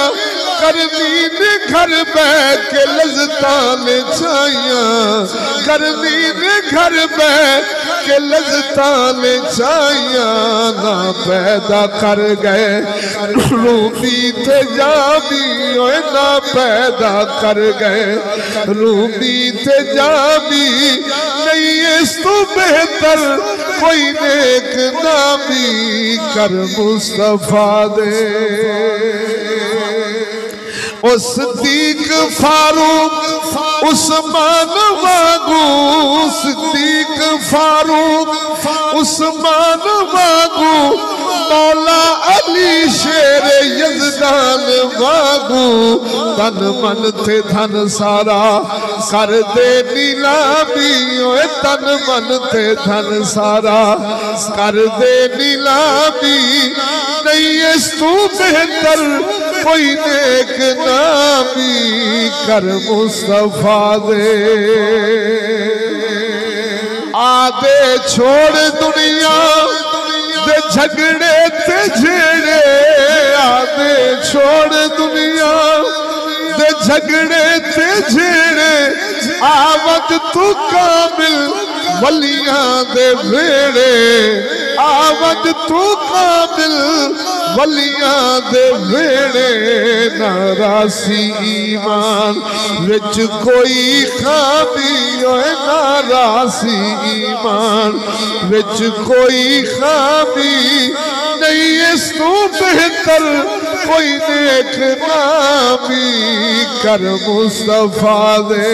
کرنی نے گھر بہ کے لذتاں چاہیاں کرنی نے گھر بہ کے لذتاں چاہیاں نہ پیدا کر گئے رومی تے جامی نہ پیدا کر گئے رومی تے جامی نہیں اس تو بہتر کوئی نیک نامی کر مصطفیٰ دے صدیق فاروق عثمان واگو صدیق فاروق عثمان واگو مولا علی شیر یزدان واگو تن من تے دھن سارا کر دے نیلامی اوے تن من تے دھن سارا کر دے نیلامی نہیں اس تو بہتر کوئی نیک نامی کر مصطفیٰ دے آدھے چھوڑ دنیا دے جھگڑے تے جھیڑے آدھے چھوڑ دنیا دے جھگڑے تے جھیڑے آوت تو کامل ولیاں دے ویڑے آوت تو کامل ولیاں دے ویڑے ناراسی ایمان وچ کوئی خامی ہوئے ناراسی ایمان وچ کوئی خامی نہیں اس تو بہتر کوئی نیک نامی کر مصطفیٰ دے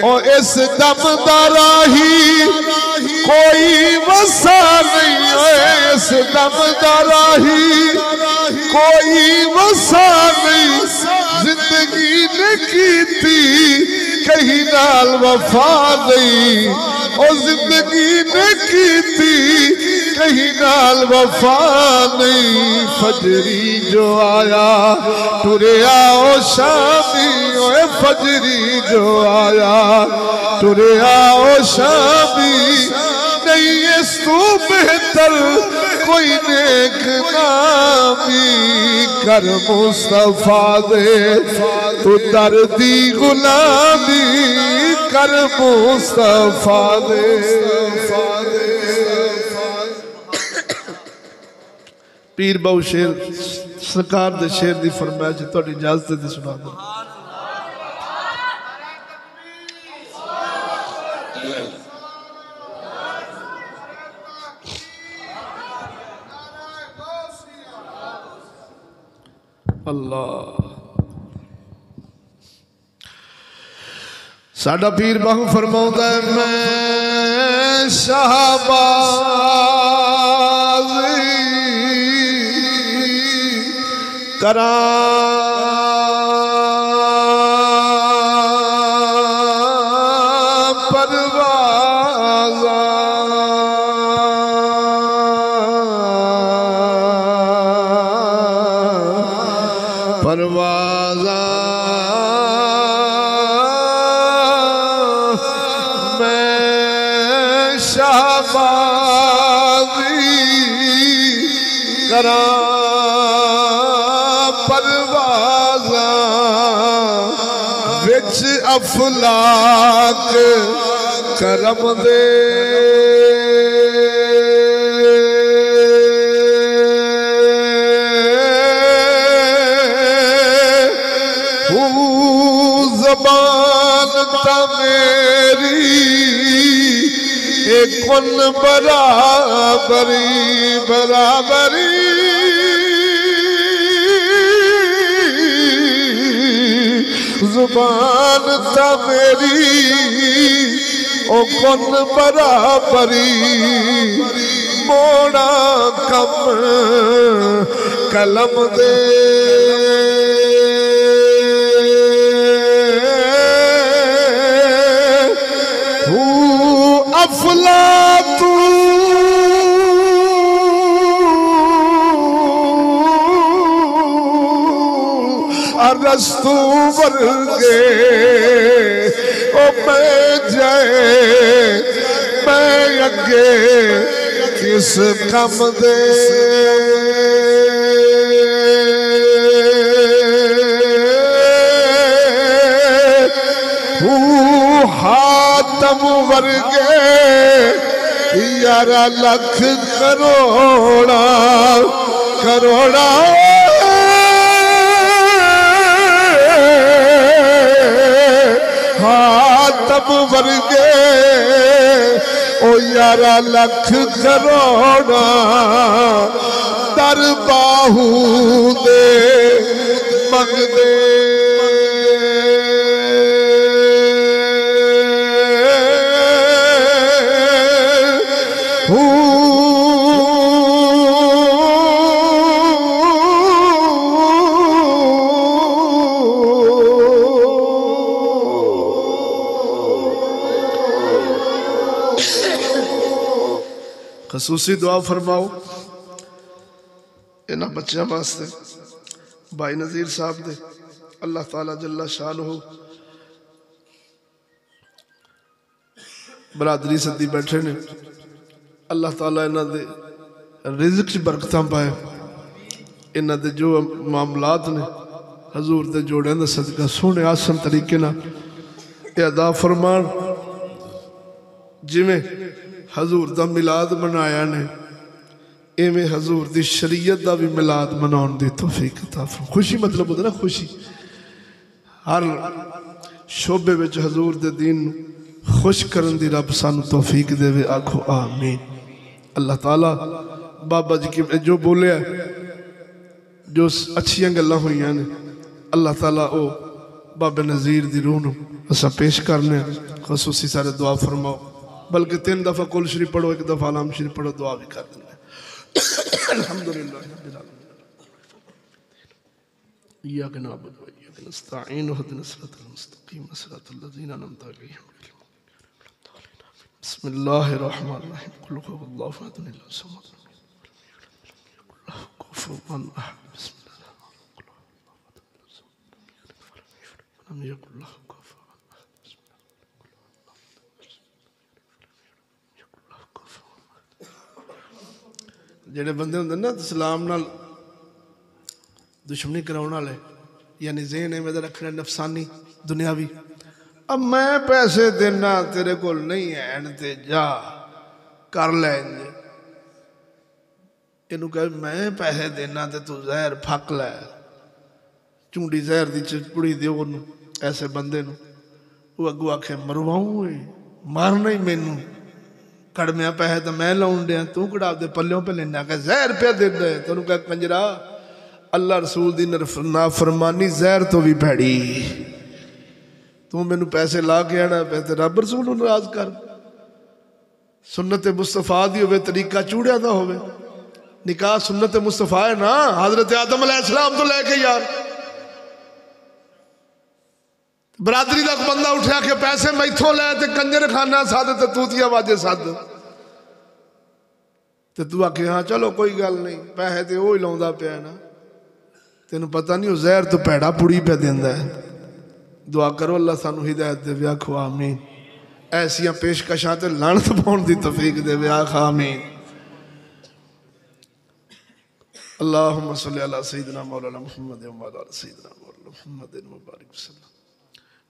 اور اس دم دراہی کوئی وسا نہیں ہے اس دم دراہی کوئی وسا نہیں زندگی نے کی تھی کہیں نال وفا نہیں اور زندگی نے کی تھی کہیں نال وفا نہیں فجری جو آیا ٹرے آؤ شامی اوے فجری جو آیا ٹرے آؤ شامی نہیں اس تو بہتر کوئی نیک نامی کر مصطفیٰ دے تو دردی غلامی کر مصطفیٰ دے پیر باو شیر سرکار دے شیر دی فرمایا جی تو اجازت دے سنا دے اللہ ساڑھا پیر باہو فرماؤں ہے میں شہبازی کراں پروازاں پروازاں میں شہبازی کراں وچ افلاک کرم دے زبان تا میری ایک کن برابری برابری زبان تا میری او کن برابری موڑا کم کلم دے ارسطو ورگے او میں جائے میں اگے کس کم دے حاتم ورگے یارہ لکھ کروڑا کروڑا حاتم ورگے او یارہ لکھ کروڑا در باہو دے منگ دے خصوصی دعا فرماؤ انہاں بچیاں واسطے، بھائی نذیر صاحب دے، اللہ تعالیٰ جل شانہ برادری صدی بیٹھے نے، اللہ تعالیٰ انہاں دے رزق چ برکتاں پائے، انہاں دے جو معاملات نے حضور دے جوڑے دا صدقہ سونے آسان طریقے نہ ادا فرمان، جویں حضور دا میلاد منایا نے ایویں حضور دی شریعت دا بھی میلاد مناؤن دی توفیق عطا فرما۔ خوشی مطلب ہوتا نا خوشی، ہر شعبے وچ حضور دے دین خوش کرن دی رب سانو توفیق دے وے، آکھو آمین۔ اللہ تعالیٰ بابا جی کی جو بولے ہیں جو اچھیاں گلاں ہوئیاں نے، اللہ تعالیٰ او بابا نذیر دی روح نو اسا پیش کرنے، خصوصی سارے دعا فرماؤ، بلکہ 3 دفعہ کل شریف پڑھو، 1 دفعہ علام شریف پڑھو، دعا بھی کر دیں۔ الحمدللہ رب العالمین، ایاک نعبد و ایاک نستعین اهدنا الصراط المستقیم صراط الذین انعمت علیہم بسم اللہ الرحمن الرحیم قل هو اللہ احد اللہ الصمد لم یکن له کفوا احد بسم اللہ لم یکن له کفوا احد بسم اللہ جڑے بندے ہوندے نا اسلام نال دشمنی کراؤن والے، یعنی ذہن میں رکھنا نفسانی دنیاوی، اب میں پیسے دینا تیرے کو نہیں ہے تے جا کر لیں جے، انہوں کہے میں پیسے دینا تے تو زہر پھک لے، چونڈی زہر دی چپڑی دیو انہوں ایسے بندے نو، وہ اگو آکھے مرواؤں ہوئے مارنا ہی مینوں، کڑمیاں پیسے تو میں لاؤں دیا، تو کڑا دے پلیوں پہ لینا کہ زہر پہ دے دے، تو انہوں کہا کنجرہ اللہ رسول دی نافرمانی زہر تو بھی بھیڑی، تو میں نے پیسے لا کے آنا پہتے رب رسول ناراض کر، سنت مصطفیٰ دی ہوئے طریقہ چوڑیا دا ہوئے، نکاح سنت مصطفیٰ ہے نا، حضرت آدم علیہ السلام تو لے کے یار برادری دا بندہ اٹھیا کہ پیسے میتھوں لے تے کنجر کھانا ساتھ تے توتیا واجے ساتھ تے تو آکے ہاں چلو کوئی گل نہیں، پیسے تے وہی لاؤں دا پیا نا، تینوں پتہ نہیں وہ زہر تو پیڑا پوڑی پہ دیندہ ہے۔ دعا کرو اللہ سانو ہدایت دے ویا کھو آمین، ایسیاں پیشکشاں تے لعنت پاؤن دی توفیق دے ویا کھو آمین۔ اللہم صلی علی سیدنا مولانا محمد و علی سیدنا مولانا محمد مبارک وسلم۔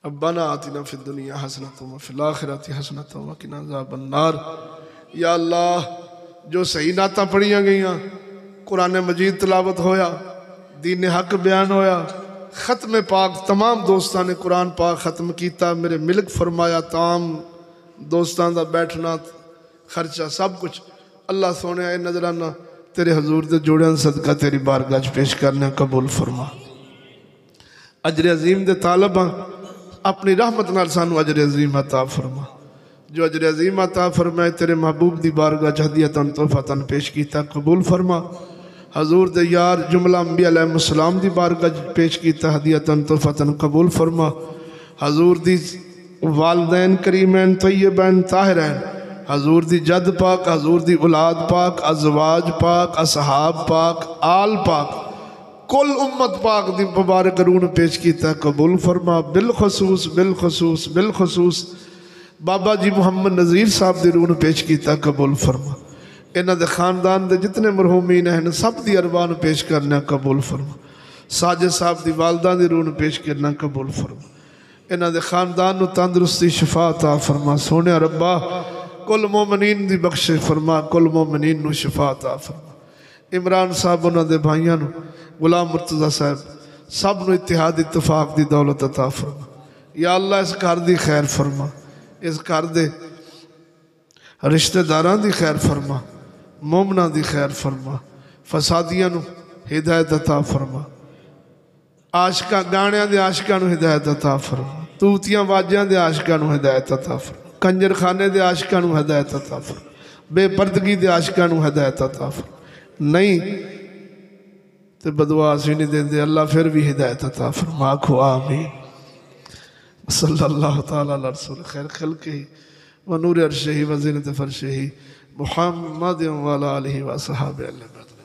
ربنا آتنا فی الدنیا حسنۃ وفی الآخرۃ حسنۃ وقنا عذاب النار۔ یا اللہ جو صحیح نعتاں پڑھیاں گئیاں، قرآن مجید تلاوت ہویا، دین حق بیان ہویا، ختم پاک تمام دوستان نے قرآن پاک ختم کیتا، میرے ملک فرمایا، تمام دوستان دا بیٹھنا خرچہ سب کچھ اللہ سونے آئے نظرانہ تیرے حضور دے جوڑے صدقہ تیری بارگاہ پیش کرنے قبول فرما۔ اجر عظیم دے طالباں اپنی رحمت نال سانو اجر عظیم عطا فرما، جو اجر عظیم عطا فرمائے تیرے محبوب دی بارگاہ ہدیتاً تحفتاً پیش کیتا قبول فرما۔ حضور دے یار جملہ انبیاء علیہ السلام دی بارگاہ پیش کیتا ہدیتاً تحفتاً قبول فرما۔ حضور دی والدین کریمین طیبین طاہرین، حضور دی جد پاک، حضور دی اولاد پاک، ازواج پاک، اصحاب پاک، آل پاک، کل امت پاک دی مبارک رون پیش کیتا قبول فرما۔ بالخصوص بابا جی محمد نذیر صاحب دی رون پیش کیتا قبول فرما۔ انہاں دے خاندان دے جتنے مرحومین ہیں سب دی اربان پیش کرنا قبول فرما۔ ساجد صاحب دی والدہ دی رون پیش کرنا قبول فرما۔ انہاں دے خاندان نو تندرستی شفا عطا فرما۔ سونے ربا کل مومنین دی بخش فرما، کل مومنین نو شفا عطا فرما۔ عمران صاحب انہاں دے بھائیاں نو، غلام مرتضی صاحب سب نو اتحاد اتفاق دی دولت عطا فرما۔ یا اللہ اس گھر دی خیر فرما، اس گھر دے رشتہ داران دی خیر فرما، مومنہ دی خیر فرما، فسادیاں نو ہدایت عطا فرما، عاشقاں گانیاں دے عاشقاں نو ہدایت عطا فرما، توتیاں واجیاں دے عاشقاں نو ہدایت عطا فرما، کنجر خانے دے عاشقاں نو ہدایت عطا فرما، بے پردگی دے عاشقاں نو ہدایت عطا فرما۔ نہیں تے بدعا سی نہیں دے دے اللہ پھر بھی ہدایت عطا فرما، آکھو آمین۔ صلی اللہ تعالیٰ علیہ رسول خیر خلقہ و نور عرشہ و زینت فرشہ محمد وعلى آلہ وصحبہ وسلم.